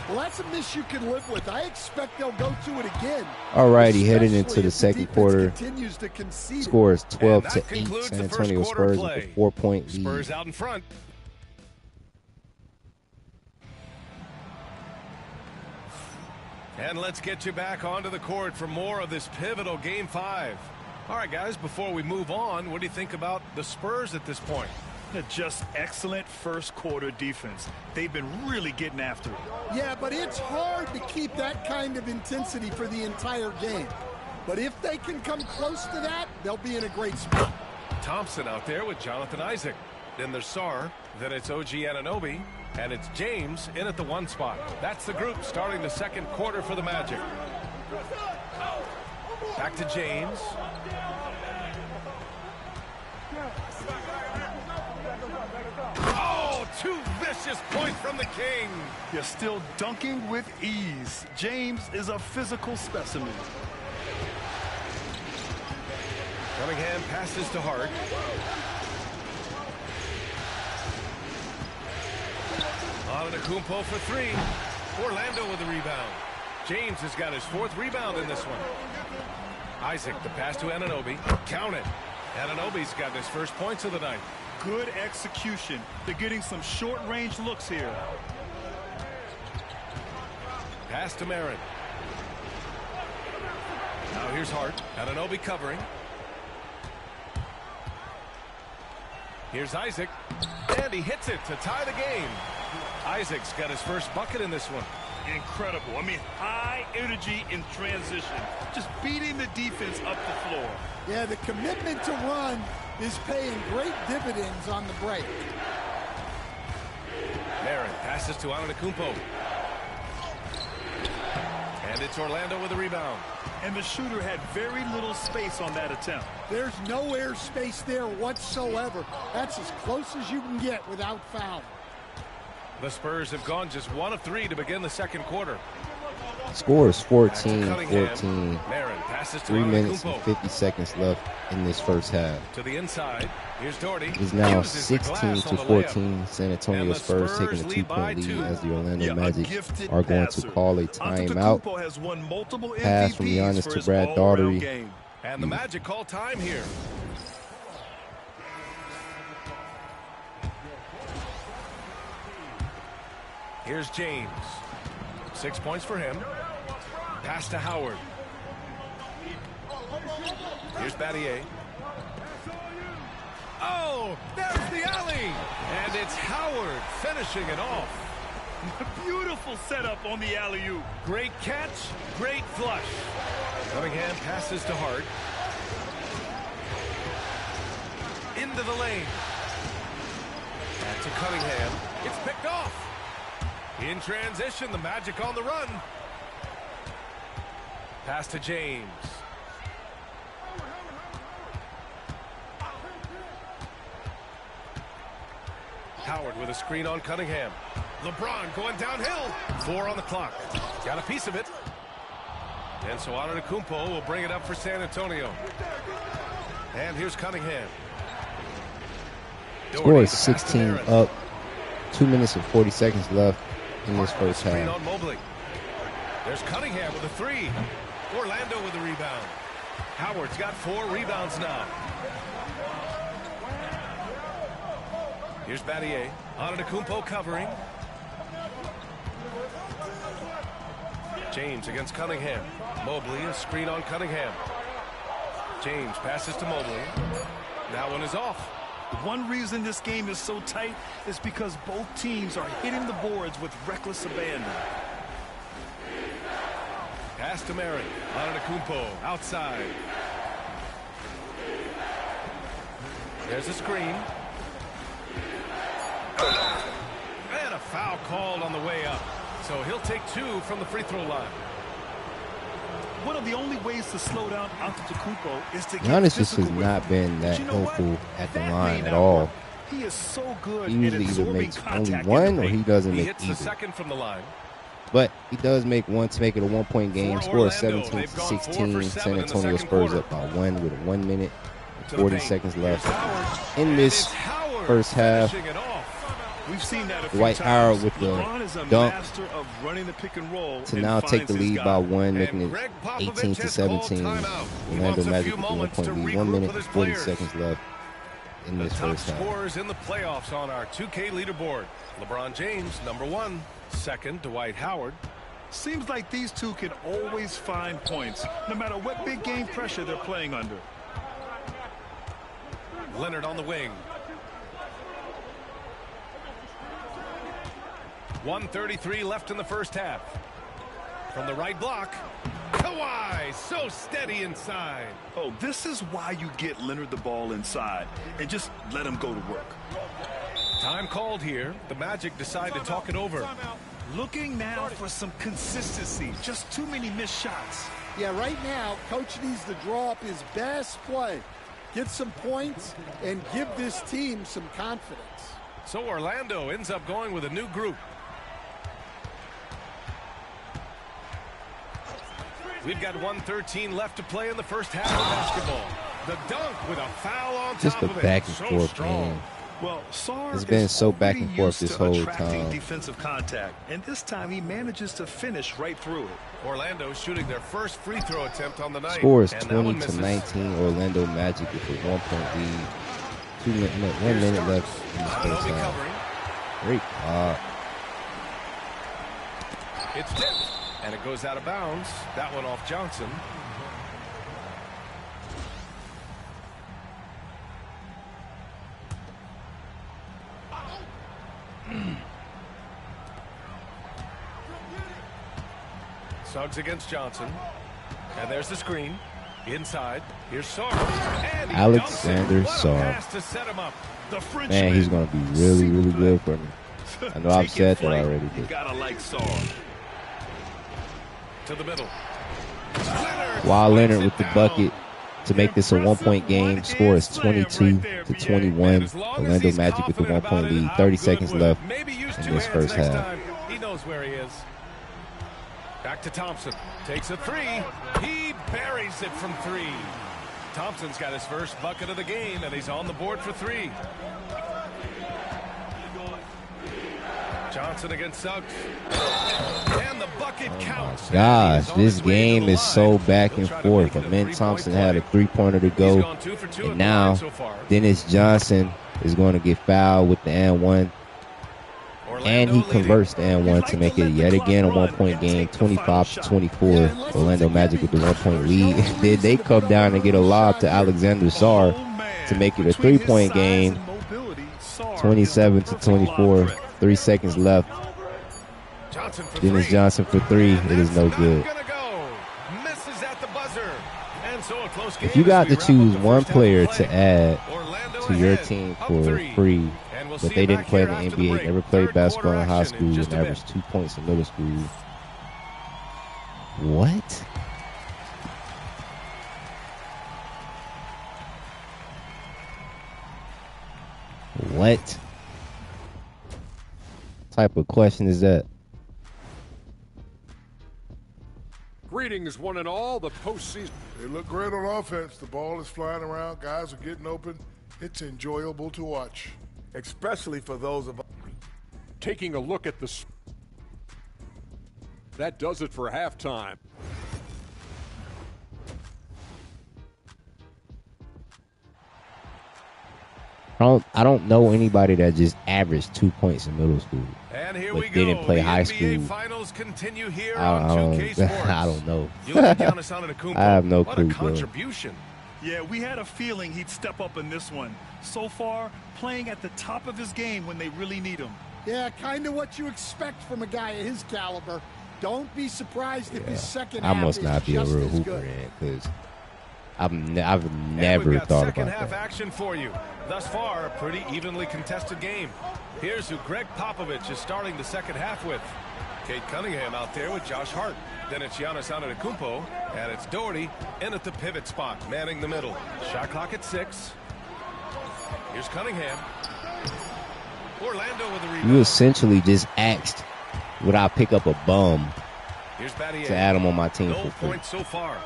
Well, that's a miss you can live with. I expect they'll go to it again. All righty, heading especially into the if second defense quarter. continues to concede. Score is And that 12-8. concludes San the first Antonio quarter Spurs play. with a 4-point lead. Spurs out in front. And let's get you back onto the court for more of this pivotal Game 5. All right, guys, before we move on, what do you think about the Spurs at this point? Just excellent first quarter defense. They've been really getting after it. Yeah, but it's hard to keep that kind of intensity for the entire game. But if they can come close to that, they'll be in a great spot. Thompson out there with Jonathan Isaac. Then there's Sarr. Then it's OG Anunoby. And it's James in at the 1 spot. That's the group starting the second quarter for the Magic. Back to James. Oh, 2 vicious points from the King. You're still dunking with ease. James is a physical specimen. Cunningham passes to Hart. Antetokounmpo for 3. Orlando with the rebound. James has got his 4th rebound in this one. Isaac, the pass to Anunoby. Count it. Anunoby's got his first points of the night. Good execution. They're getting some short-range looks here. Pass to Marin. Now here's Hart. Anunoby covering. Here's Isaac. And he hits it to tie the game. Isaac's got his first bucket in this one. Incredible. I mean, high energy in transition. Just beating the defense up the floor. Yeah, the commitment to run is paying great dividends on the break. Marin passes to Antetokounmpo. And it's Orlando with the rebound. And the shooter had very little space on that attempt. There's no air space there whatsoever. That's as close as you can get without foul. The Spurs have gone just 1 of 3 to begin the second quarter. Score is 14-14. Marin passes to 3 minutes and 50 seconds left in this first half. To the inside. Here's Doherty. It is now 16-14. San Antonio Spurs taking a 2-point lead as the Orlando Magic are going to call a timeout. Pass from Giannis to Brad Daugherty. And the Magic call time here. Here's James. 6 points for him. Pass to Howard. Here's Battier. Oh, there's the alley. And it's Howard finishing it off. Beautiful setup on the alley-oop. Great catch, great flush. Cunningham passes to Hart. Into the lane. Back to Cunningham. It's picked off. In transition, the Magic on the run. Pass to James. Howard with a screen on Cunningham. LeBron going downhill. 4 on the clock. Got a piece of it. And so Antetokounmpo will bring it up for San Antonio. And here's Cunningham. Score is 16 up. 2 minutes and 40 seconds left in this first half. On Mobley. There's Cunningham with a 3. Orlando with the rebound. Howard's got 4 rebounds now. Here's Battier. Antetokounmpo covering. James against Cunningham. Mobley, a screen on Cunningham. James passes to Mobley. That one is off. One reason this game is so tight is because both teams are hitting the boards with reckless abandon. Pass to Marin. Antetokounmpo outside. There's a screen. And a foul called on the way up. So he'll take 2 from the free throw line. One of the only ways to slow down Antetokounmpo is to get Giannis just has not been that helpful at the line at all. He is so good. He usually either makes only 1 or he doesn't make either. The second from the line. But he does make 1 to make it a 1-point game. Score is 17-16. San Antonio Spurs up by 1 with 1 minute and 40 seconds left in this first half. We've seen that a few Dwight Howard with the dunk of running the pick and roll to now take the lead by 1, making it 18-17. Orlando Magic with the 1-point lead. 1 minute and 40 seconds left in this first half. Scores in the playoffs on our 2K leaderboard. LeBron James, number 1. Second, Dwight Howard. Seems like these two can always find points, no matter what big game pressure they're playing under. Leonard on the wing. 1:33 left in the first half. From the right block, Kawhi, so steady inside. Oh, this is why you get Leonard the ball inside and just let him go to work. Time called here. The Magic decide to talk it over. Looking now for some consistency. Just too many missed shots. Yeah, right now, Coach needs to draw up his best play, get some points, and give this team some confidence. So Orlando ends up going with a new group. We've got 1:13 left to play in the first half of basketball. The dunk with a foul on Just top a of it. back and So forth strong. game. Well, Sarr It's been is so back and already forth used this to whole attracting time. defensive contact, and this time he manages to finish right through it. Orlando shooting their first free throw attempt on the night. Score is and that one 20-19. Orlando Magic with a 1-point lead. 1 minute left in the first half. Great block. It's tipped, and it goes out of bounds. That one off Johnson. Suggs against Johnson. And there's the screen. Inside. Here's Sarr. And he Alexander dumps it. What a Sarr. pass to set him up. The Man, he's going to be really, really good for me. I know I've said that already. You gotta like Sarr. To the middle. While Leonard with the bucket to make this a 1-point game. Score is 22-21. Orlando Magic with the 1-point lead. 30 seconds left in this first half. He knows where he is. Back to Thompson. Takes a three. He buries it from three. Thompson's got his first bucket of the game, and he's on the board for three. Johnson against Suggs. And the bucket counts. Gosh, this game is so back and forth. Amen Thompson had a three-pointer to go. And now Dennis Johnson is going to get fouled with the and one. And he converts the and one to make it yet again a 1-point game, 25-24. Orlando Magic with the 1-point lead. Then they come down and get a lob to Alexander Sarr to make it a 3-point game, 27-24. 3 seconds left. Dennis Johnson for three. It is no good. If you got to choose one player to add to your team for free, but they didn't play in the NBA, never played basketball in high school, and averaged 2 points in middle school, what? What type of question is that? Greetings, one and all. The postseason. They look great on offense. The ball is flying around. Guys are getting open. It's enjoyable to watch. Especially for those of us. Taking a look at the. That does it for halftime. I don't know anybody that just averaged 2 points in middle school, and here but we didn't go. play The high NBA school. Finals continue here I on 2K Sports. I don't know. You look at Giannis Antetokounmpo. I have no what clue, a bro. contribution. Yeah, we had a feeling he'd step up in this one. So far, playing at the top of his game when they really need him. Yeah, kind of what you expect from a guy of his caliber. Don't be surprised if his second I half must is not be a just real as hooper good. then, because I've And never we've got thought second about half that. action for you. Thus far, a pretty evenly contested game. Here's who Greg Popovich is starting the second half with. Kate Cunningham out there with Josh Hart. Then it's Giannis Antetokounmpo, and it's Doherty in at the pivot spot, manning the middle. Shot clock at 6. Here's Cunningham. Orlando with a rebound. You essentially just asked, would I pick up a bum Here's Battier. to add him on my team No for free? points so far.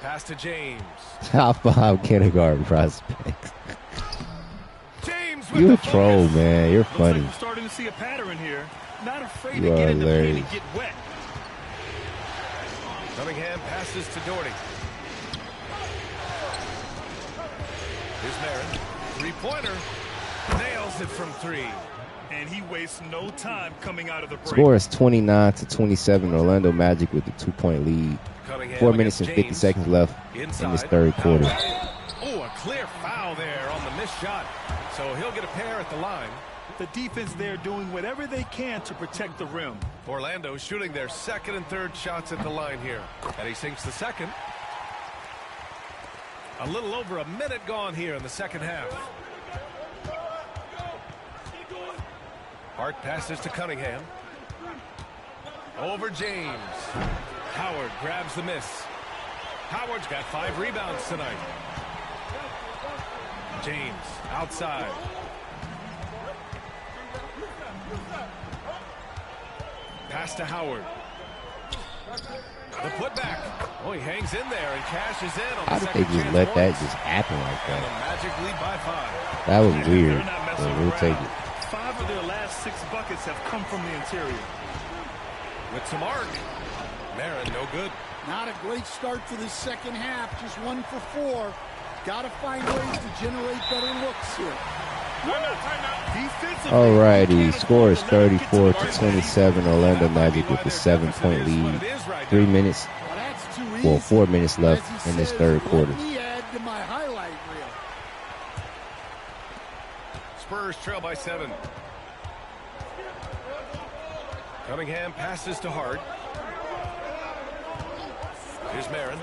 Pass to James. Top 5 kindergarten prospects. James with You the a troll, focus. man. You're Looks like funny. we're starting to see a pattern here. Not afraid You to are get in the paint hilarious. and get wet. Cunningham passes to Doherty. Here's Merritt. Three-pointer. Nails it from 3. And he wastes no time coming out of the break. Score is 29-27. Orlando Magic with the 2-point lead. Cunningham 4 minutes and against 50 James. seconds left in Inside. this third quarter. Oh, a clear foul there on the missed shot. So he'll get a pair at the line. The defense there doing whatever they can to protect the rim. Orlando shooting their second and third shots at the line here. And he sinks the second. A little over a minute gone here in the second half. Hart passes to Cunningham. Over James. Howard grabs the miss. Howard's got 5 rebounds tonight. James outside. Pass to Howard. The putback. Oh, he hangs in there and cashes in on the How did they just let that just happen like and that? the Magic lead by 5. That was weird, They're not but messing we'll take around. it. 5 of their last 6 buckets have come from the interior. With some arc. Marin, no good. Not a great start to the second half. Just 1 for 4. Got to find ways to generate better looks here. Alrighty, score is 34-27. Orlando Magic with the 7-point lead. 3 minutes, well, 4 minutes left in this third quarter. Let me add to my highlight reel. Spurs trail by 7. Cunningham passes to Hart. Here's Marin.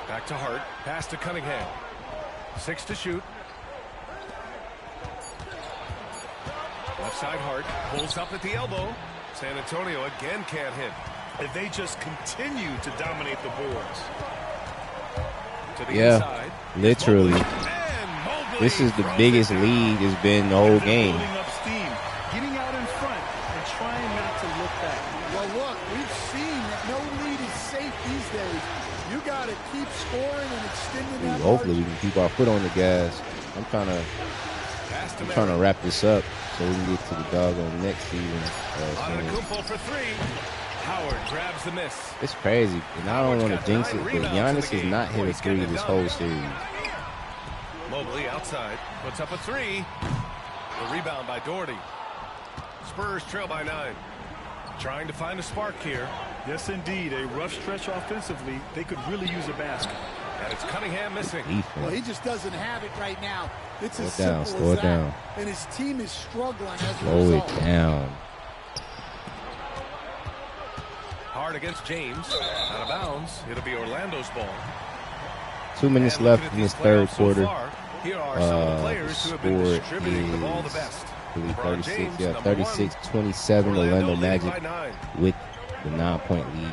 Back to Hart. Pass to Cunningham. 6 to shoot. Left side Hart. Pulls up at the elbow. San Antonio again can't hit. If they just continue to dominate the boards. To the Yeah, inside. literally. And Mobley This is the throws biggest it. lead it's been the whole game. Building up steam, getting out in front, and trying not to look back. Well, look, we've seen that no lead is safe these days. You got to keep scoring and extending that Hopefully we margin. can keep our foot on the gas. I'm trying to wrap this up so we can get to the doggone next season. Antetokounmpo for 3. Howard grabs the miss. It's crazy, and I don't want to jinx it, but Giannis has not hit a 3 this whole series. Mobley outside. Puts up a 3. The rebound by Doherty. Spurs trail by 9. Trying to find a spark here. Yes, indeed. A rough stretch offensively. They could really use a basket. And it's Cunningham missing. Well, he just doesn't have it right now. It's as Slow down, simple slow as it that. down. And his team is struggling as a Slow result. it down. Hard against James. Out of bounds. It'll be Orlando's ball. 2 minutes And left looking in at this these third playoffs so quarter. far, here are some of the players who have been Score distributing the ball the best. is LeBron 36, James, yeah, number 36-27. Orlando Orlando leading Magic by 9. with the 9-point lead.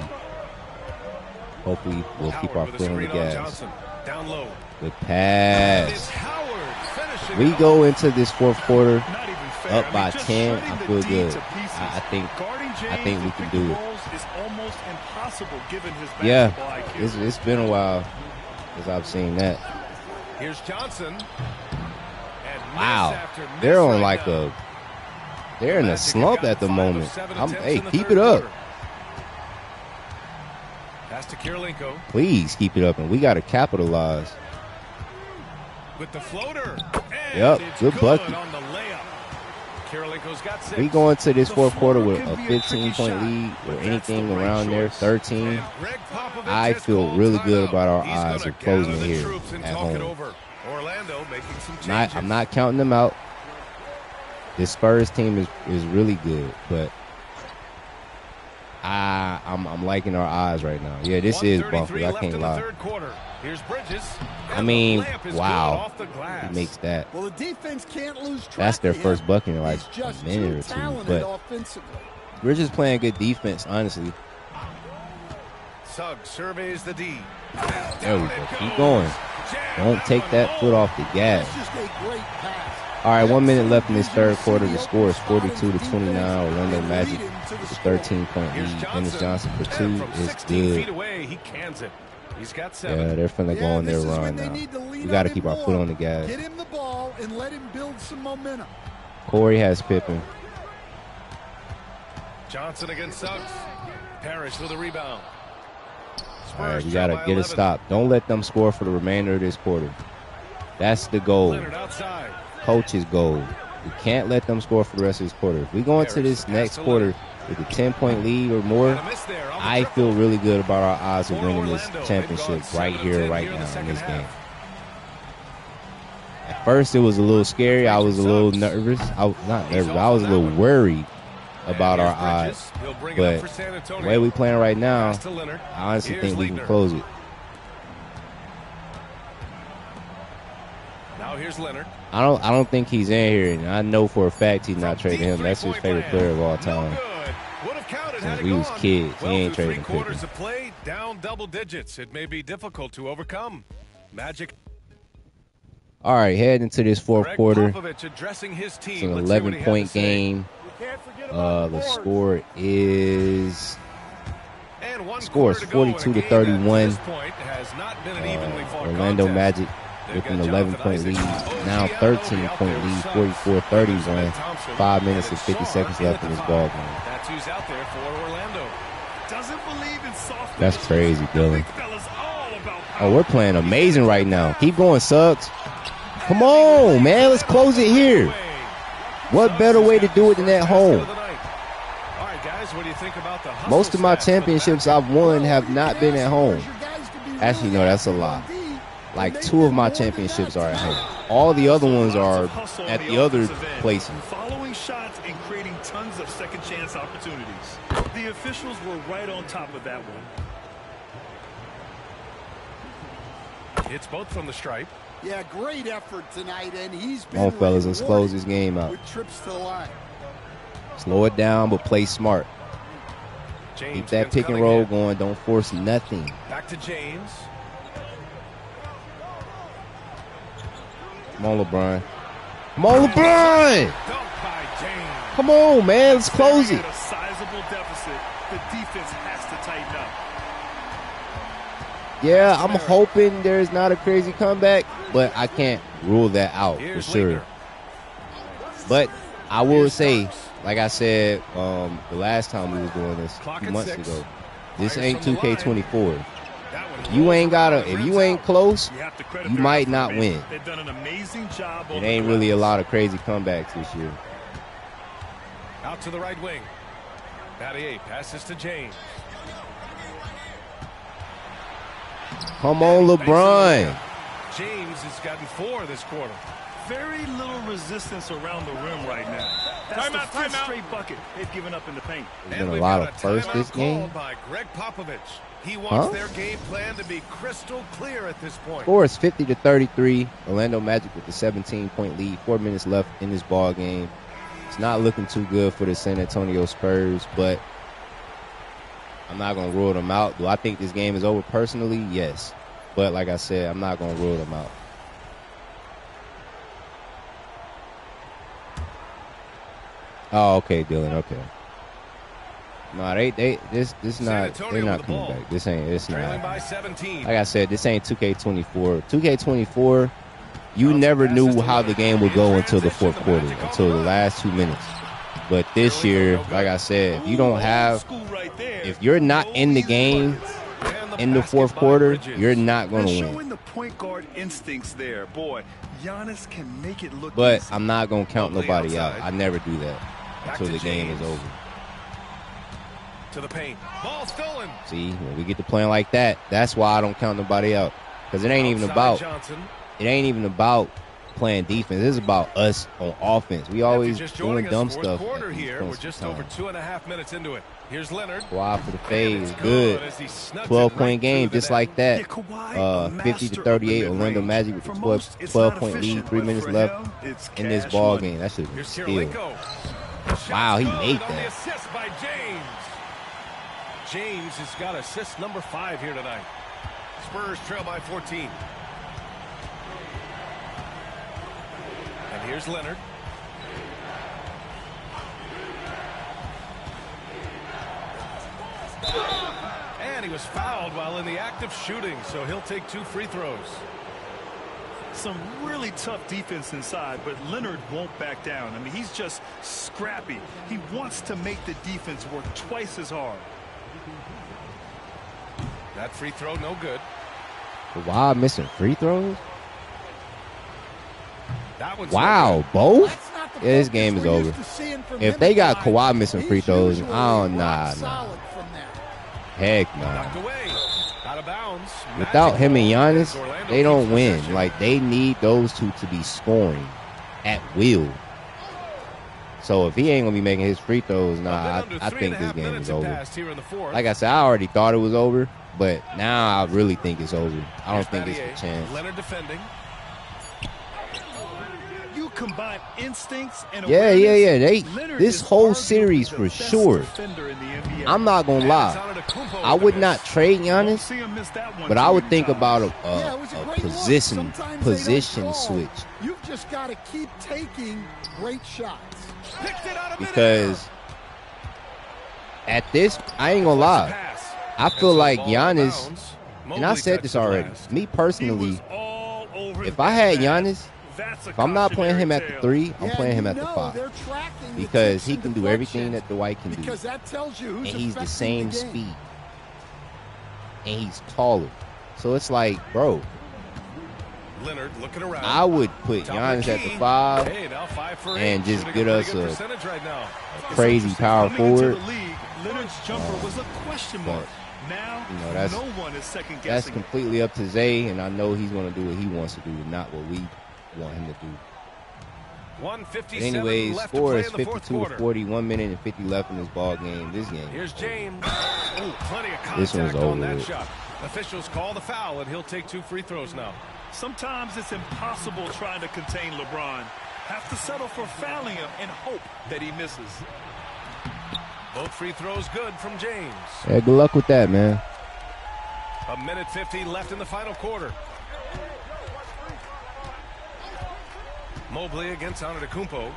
Hopefully we'll keep our Howard with a foot on the screen on gas. Johnson. Down low. Good And it's pass. Howard finishing We it go into this fourth quarter Not even fair. up by just 10. shredding I the feel D good. to pieces. I think Guarding we James can in do pick it. and rolls is almost impossible given his Yeah, basketball IQ. it's been a while since I've seen that. Here's Johnson. And miss Wow, after miss they're on right like now. they're in a Magic have slump gotten at the 5 of moment. 7 Hey, attempts in the keep third it up. quarter. Pass to Kirilenko Please keep it up, and we got to capitalize. with the floater. And Yep, it's good bucket. on the layup. Kirilenko's got 6. We go into this The fourth quarter floater with can a be a tricky 15-point shot, lead or but that's anything the right around there, choice. 13. And Greg Popovich I has feel called really good timeout. about our He's odds gonna of closing gather it the here troops and at talk it home. over. Orlando making some changes. I'm not counting them out. This Spurs team is really good, but I'm liking our odds right now. Yeah, this is bumpy. I left can't in the lie. third quarter. Here's Bridges. I And mean, the layup is wow. good off the glass. He makes that. Well, the defense can't lose track That's their of him. first bucket in like He's just a minute or too two. talented But offensively. we're just playing good defense, honestly. Suggs surveys the D. There we go. Keep going. Don't take that foot off the gas. That's just a great pass. All right, 1 minute left in this third quarter. The score is 42-29. Orlando Magic with a 13-point lead. Dennis Johnson for 2 From is 16 feet good. away, he cans it. He's got 7. Yeah, they're finna go on their this is run when they now. need to lean We got to on keep him our foot more. on the gas. Get him the ball and let him build some momentum. Corey has Pippen. Johnson against Suggs. Parrish with a rebound. All right, Spurs we trail got to by get a 11. stop. Don't let them score for the remainder of this quarter. That's the goal. Leonard outside. Coach's goal. We can't let them score for the rest of this quarter. If we go into this next quarter with a 10-point lead or more, And a miss there on the I triple. feel really good about our odds of For winning this Orlando, championship they've gone right 7 of here, 10 right here in the now in second this game. half. First, it was a little scary. I was a little nervous. Not nervous. I was a little worried about our odds. But the way we playing right now, I honestly think we can close it. Now here's Leonard. I don't think he's in here, and I know for a fact he's not trading him. That's his favorite player of all time. Since we was kids, he ain't trading Pippen. Quarters of play, down double digits. It may be difficult to overcome. Magic. All right, heading into this fourth quarter. It's an It's 11-point game. The score is 42-31. Orlando Magic with an 11-point lead. Now 13-point lead, 44-31. 5 minutes and 50 seconds left in this ball game. That's who's out there for Orlando. That's crazy, Dylan. Oh, we're playing amazing right now. Keep going, Suggs. Come on, man. Let's close it here. What better way to do it than at home? Most of my championships I've won have not been at home. Actually, no, that's a lie. Like 2 of my championships are at home. All the other ones are at the other places. Following shots and creating tons of second chance opportunities. The officials were right on top of that one. It's both from the stripe. Yeah, great effort tonight, and he's been Come on, fellas, let's close this game out. With trips to the line. Slow it down, but play smart. Keep that pick and roll going. Don't force nothing. Back to James. Come on, LeBron. Come on, LeBron! Come on, man. Let's close it. A sizable deficit. The defense has to tighten up. Yeah, I'm hoping there's not a crazy comeback, but I can't rule that out for sure. But I will say, like I said the last time we was doing this a few months ago, this ain't 2K24. You ain't gotta. If you ain't close, you might not win. They've done an amazing job. It ain't really a lot of crazy comebacks this year. Out to the right wing. Battier passes to James. Come on, LeBron. James has gotten 4 this quarter. Very little resistance around the rim right now. That's the first straight bucket they've given up in the paint. There's been a lot of firsts this game. By Greg Popovich. He wants their game plan to be crystal clear at this point. Score is 50-33. Orlando Magic with the 17-point lead. 4 minutes left in this ball game. It's not looking too good for the San Antonio Spurs, but I'm not going to rule them out. Do I think this game is over personally? Yes. But like I said, I'm not going to rule them out. Oh, okay, Dylan. Okay. No, they're not coming back. It's not. Like I said, this ain't 2K24. 2K24, you never knew how the game would go until the fourth quarter, until the last 2 minutes. But this year, like I said, if you're not in the game in the fourth quarter, you're not going to win. Showing the point guard instincts there, boy. Giannis can make it look But easy. I'm not going to count nobody out. I never do that until the game is over. To the paint. Ball stolen. See, when we get to playing like that, that's why I don't count nobody out. Because it ain't even about playing defense. It's about us on offense. We always doing dumb stuff. Here. We're just over 2.5 minutes into it. Here's Leonard. Kawhi for the fade is good. 12-point game, just like that. 50-38. Orlando Magic with a 12-point lead. 3 minutes left in this ball game. That should be steal. Wow, he made that. James has got assist number 5 here tonight. Spurs trail by 14. And here's Leonard. And he was fouled while in the act of shooting, so he'll take 2 free throws. Some really tough defense inside, but Leonard won't back down. I mean, he's just scrappy. He wants to make the defense work twice as hard. That free throw, no good. Kawhi missing free throws? Wow, both? Yeah, this game is over. If they got Kawhi missing free throws, oh, nah. Heck no. Out of bounds. Without him and Giannis, Orlando they don't keeps win. possession. Like, they need those two to be scoring at will. So if he ain't gonna be making his free throws, I think this game is over. Like I said, I already thought it was over, but now I really think it's over. I don't think it's a chance. Leonard defending. You combine instincts and Yeah. Leonard This is whole arguably series the for best sure. defender in the NBA. I'm not gonna lie. I would not trade Giannis, See him miss that one but too I would many think times. about Yeah, it was a a great look. position Sometimes they don't fall. switch. You've just got to keep taking great shots. Because at this, I ain't gonna lie. I feel like Giannis, and I said this already, me personally, if I had Giannis, if I'm not playing him at the 3, I'm playing him at the 5. Because he can do everything that Dwight can do. Because that tells you who's And he's the affecting same the game. speed. And he's taller. So it's like, bro, Leonard looking around. I would put Giannis at the 5 Hey, now 5 for 8. and just Shooting get a us pretty good a percentage right now. crazy power Coming into forward. the league, Leonard's jumper was a question mark. Now, You know, that's no one is second that's guessing. completely up to Zay, and I know he's going to do what he wants to do, not what we want him to do. 1:57 But anyways, left to score play is in the fourth 52 to quarter. 40, 1 minute and 50 left in this ball game. This game. Here's James. Ooh, plenty of This one's contact on over that with. shot. Officials call the foul, and he'll take 2 free throws now. Sometimes it's impossible trying to contain LeBron. Have to settle for fouling him and hope that he misses. Both free throws good from James. Yeah, good luck with that, man. 1:50 left in the final quarter. Mobley against Antetokounmpo.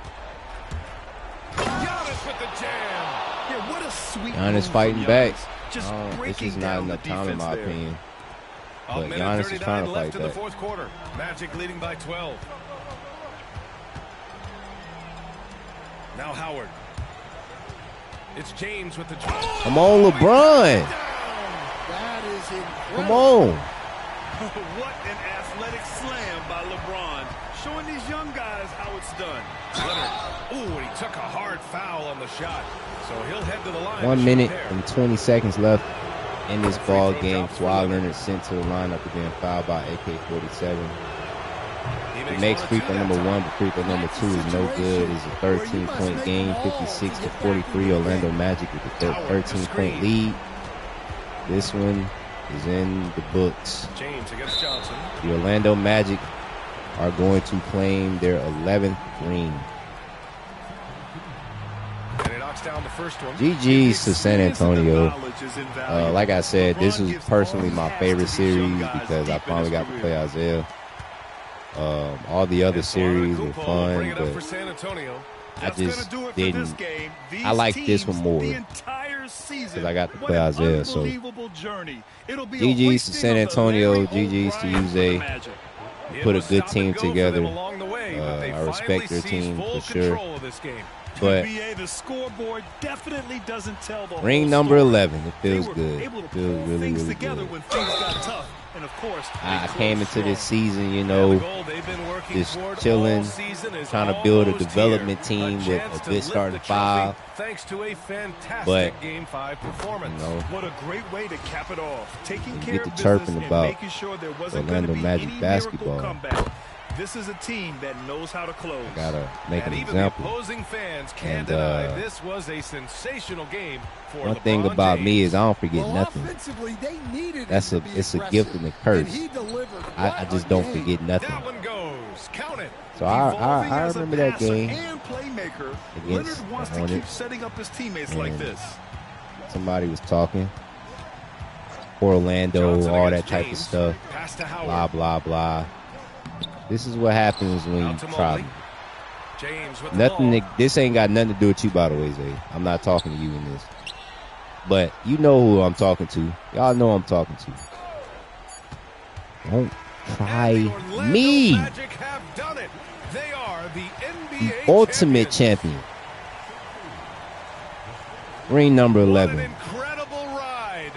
Giannis with the jam. Yeah, what a sweet Giannis move fighting from back. Giannis. Just This breaking is not down enough the time, in defense my there. opinion. A But minute Giannis is 39 trying to left fight in the back. fourth quarter. Magic leading by 12. Now Howard. It's James with the jump. Come on, LeBron. That is incredible. Come on. What an athletic slam by LeBron. Showing these young guys how it's done. Leonard. Ooh, and he took a hard foul on the shot. So he'll head to the line. 1 to minute shoot there. and 20 seconds left in this ball game. Kawhi Leonard sent to the line after being fouled by AK-47. He makes free throw number 1, but free throw number 2 is no good. It's a 13-point game, 56 to 43. Orlando Magic with a 13-point lead. This one is in the books. James against Johnson. The Orlando Magic are going to claim their 11th ring. And he knocks down the first one. GG's to San Antonio. Like I said, this was personally my favorite series because I finally got to play Isaiah. All the other series were fun, but I just didn't. I like this one more because I got to play Isaiah. So GG's to San Antonio, GG's to Uze. Put a good team together. I respect their team for sure. But the scoreboard definitely doesn't tell the ring whole number story. 11, it feels They were good. able to It feels pull really, things really together good. when things got tough. And of course, I they came closed into this strong. season, you know, just chilling, trying to build a development team with a good starting 5. Thanks to a fantastic But, Game 5 performance. You know, What a great way to cap it off. Taking you care get of to chirping business and about making sure there wasn't going to Orlando be Magic any basketball. miracle comeback. This is a team that knows how to close. Gotta make an And even example. the opposing fans can't And, deny this was a sensational game for One LeBron thing about James. me is I don't forget nothing. Offensively, they needed It's a gift and a curse. I just don't forget nothing. That one goes. Count it. So I As a remember that passer game and playmaker, against Leonard wants the to keep Hornets. setting up his teammates like And this. Somebody was talking. Orlando, Johnson all that against type of James. stuff. Pass to Howard. Blah, blah, blah. This is what happens when you Out to try. Mobley. James with the Nothing. ball. This ain't got nothing to do with you, by the way, Zay. I'm not talking to you in this. But you know who I'm talking to. Y'all know who I'm talking to. Don't try me. Magic have done it. They are the NBA Ultimate champion. Ring number What 11. an incredible ride.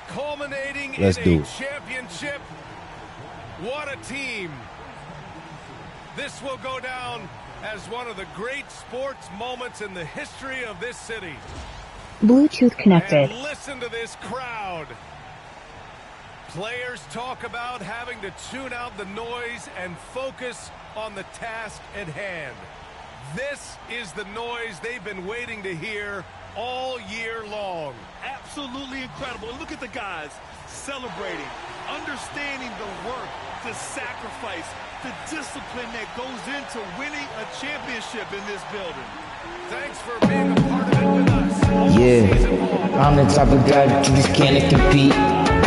Culminating Let's in do a it. championship. What a team. This will go down as one of the great sports moments in the history of this city. Bluetooth connected. And listen to this crowd. Players talk about having to tune out the noise and focus on the task at hand. This is the noise they've been waiting to hear all year long. Absolutely incredible. Look at the guys celebrating, understanding the work, the sacrifice, the discipline that goes into winning a championship in this building. Thanks for being a part of it with us. Yeah, I'm the type of guy that you just can't compete.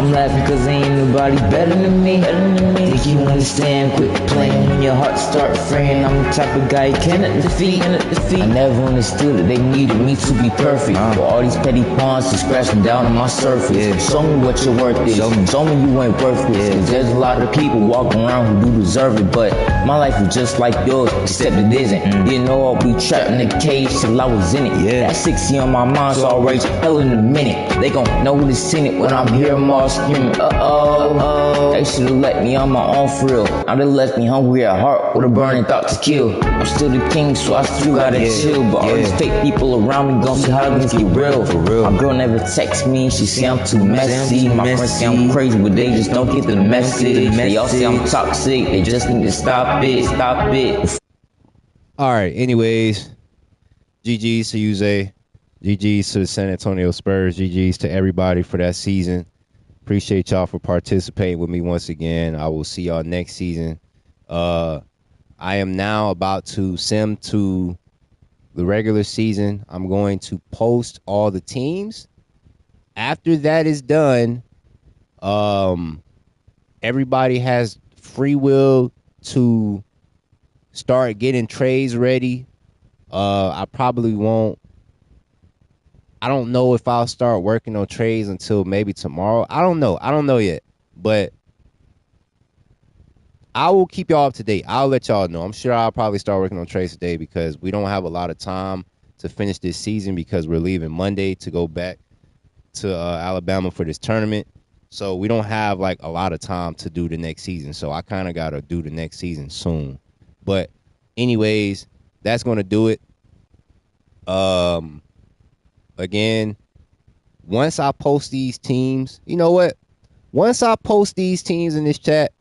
I'm laughing cause ain't nobody better than me. Think you understand, quit playing when your heart start fraying. I'm the type of guy you cannot defeat. I never understood that they needed me to be perfect. But all these petty pawns just scratching down on my surface. Show me what your worth is. Show me you ain't worthless. Cause there's a lot of people walking around who do deserve it. But my life was just like yours, except it isn't. Didn't know I'd be trapped in a cage till I was in it. That 60 on my mind, so I'll rage hell in a minute. They gon' know this in it when I'm here more screaming, They should've let me on my own for real. Now they left me hungry at heart with a burning thought to kill. I'm still the king, so I still gotta chill. But all these fake people around me gon' see how things get real. My girl never texts me, she say I'm too messy. My friends say I'm crazy, but they just don't get the message. They all say I'm toxic, they just need to stop it. All right, anyways, GG's to Uze. GG's to the San Antonio Spurs. GG's to everybody for that season. Appreciate y'all for participating with me once again. I will see y'all next season. I am now about to sim to the regular season. I'm going to post all the teams. After that is done, everybody has free will to start getting trades ready. I probably won't. I don't know if I'll start working on trades until maybe tomorrow. I don't know yet. But I will keep y'all up to date. I'll let y'all know. I'm sure I'll probably start working on trades today because we don't have a lot of time to finish this season because we're leaving Monday to go back to Alabama for this tournament. So we don't have like a lot of time to do the next season. So I kind of got to do the next season soon. But anyways, that's going to do it. Again, once I post these teams, you know what? Once I post these teams in this chat,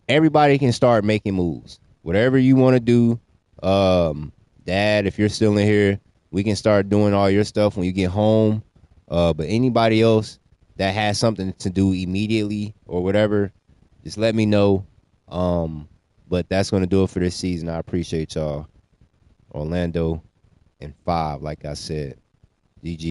everybody can start making moves. Whatever you want to do, Dad, if you're still in here, we can start doing all your stuff when you get home. But anybody else that has something to do immediately or whatever, just let me know. But that's going to do it for this season. I appreciate y'all. Orlando in 5, like I said. GG.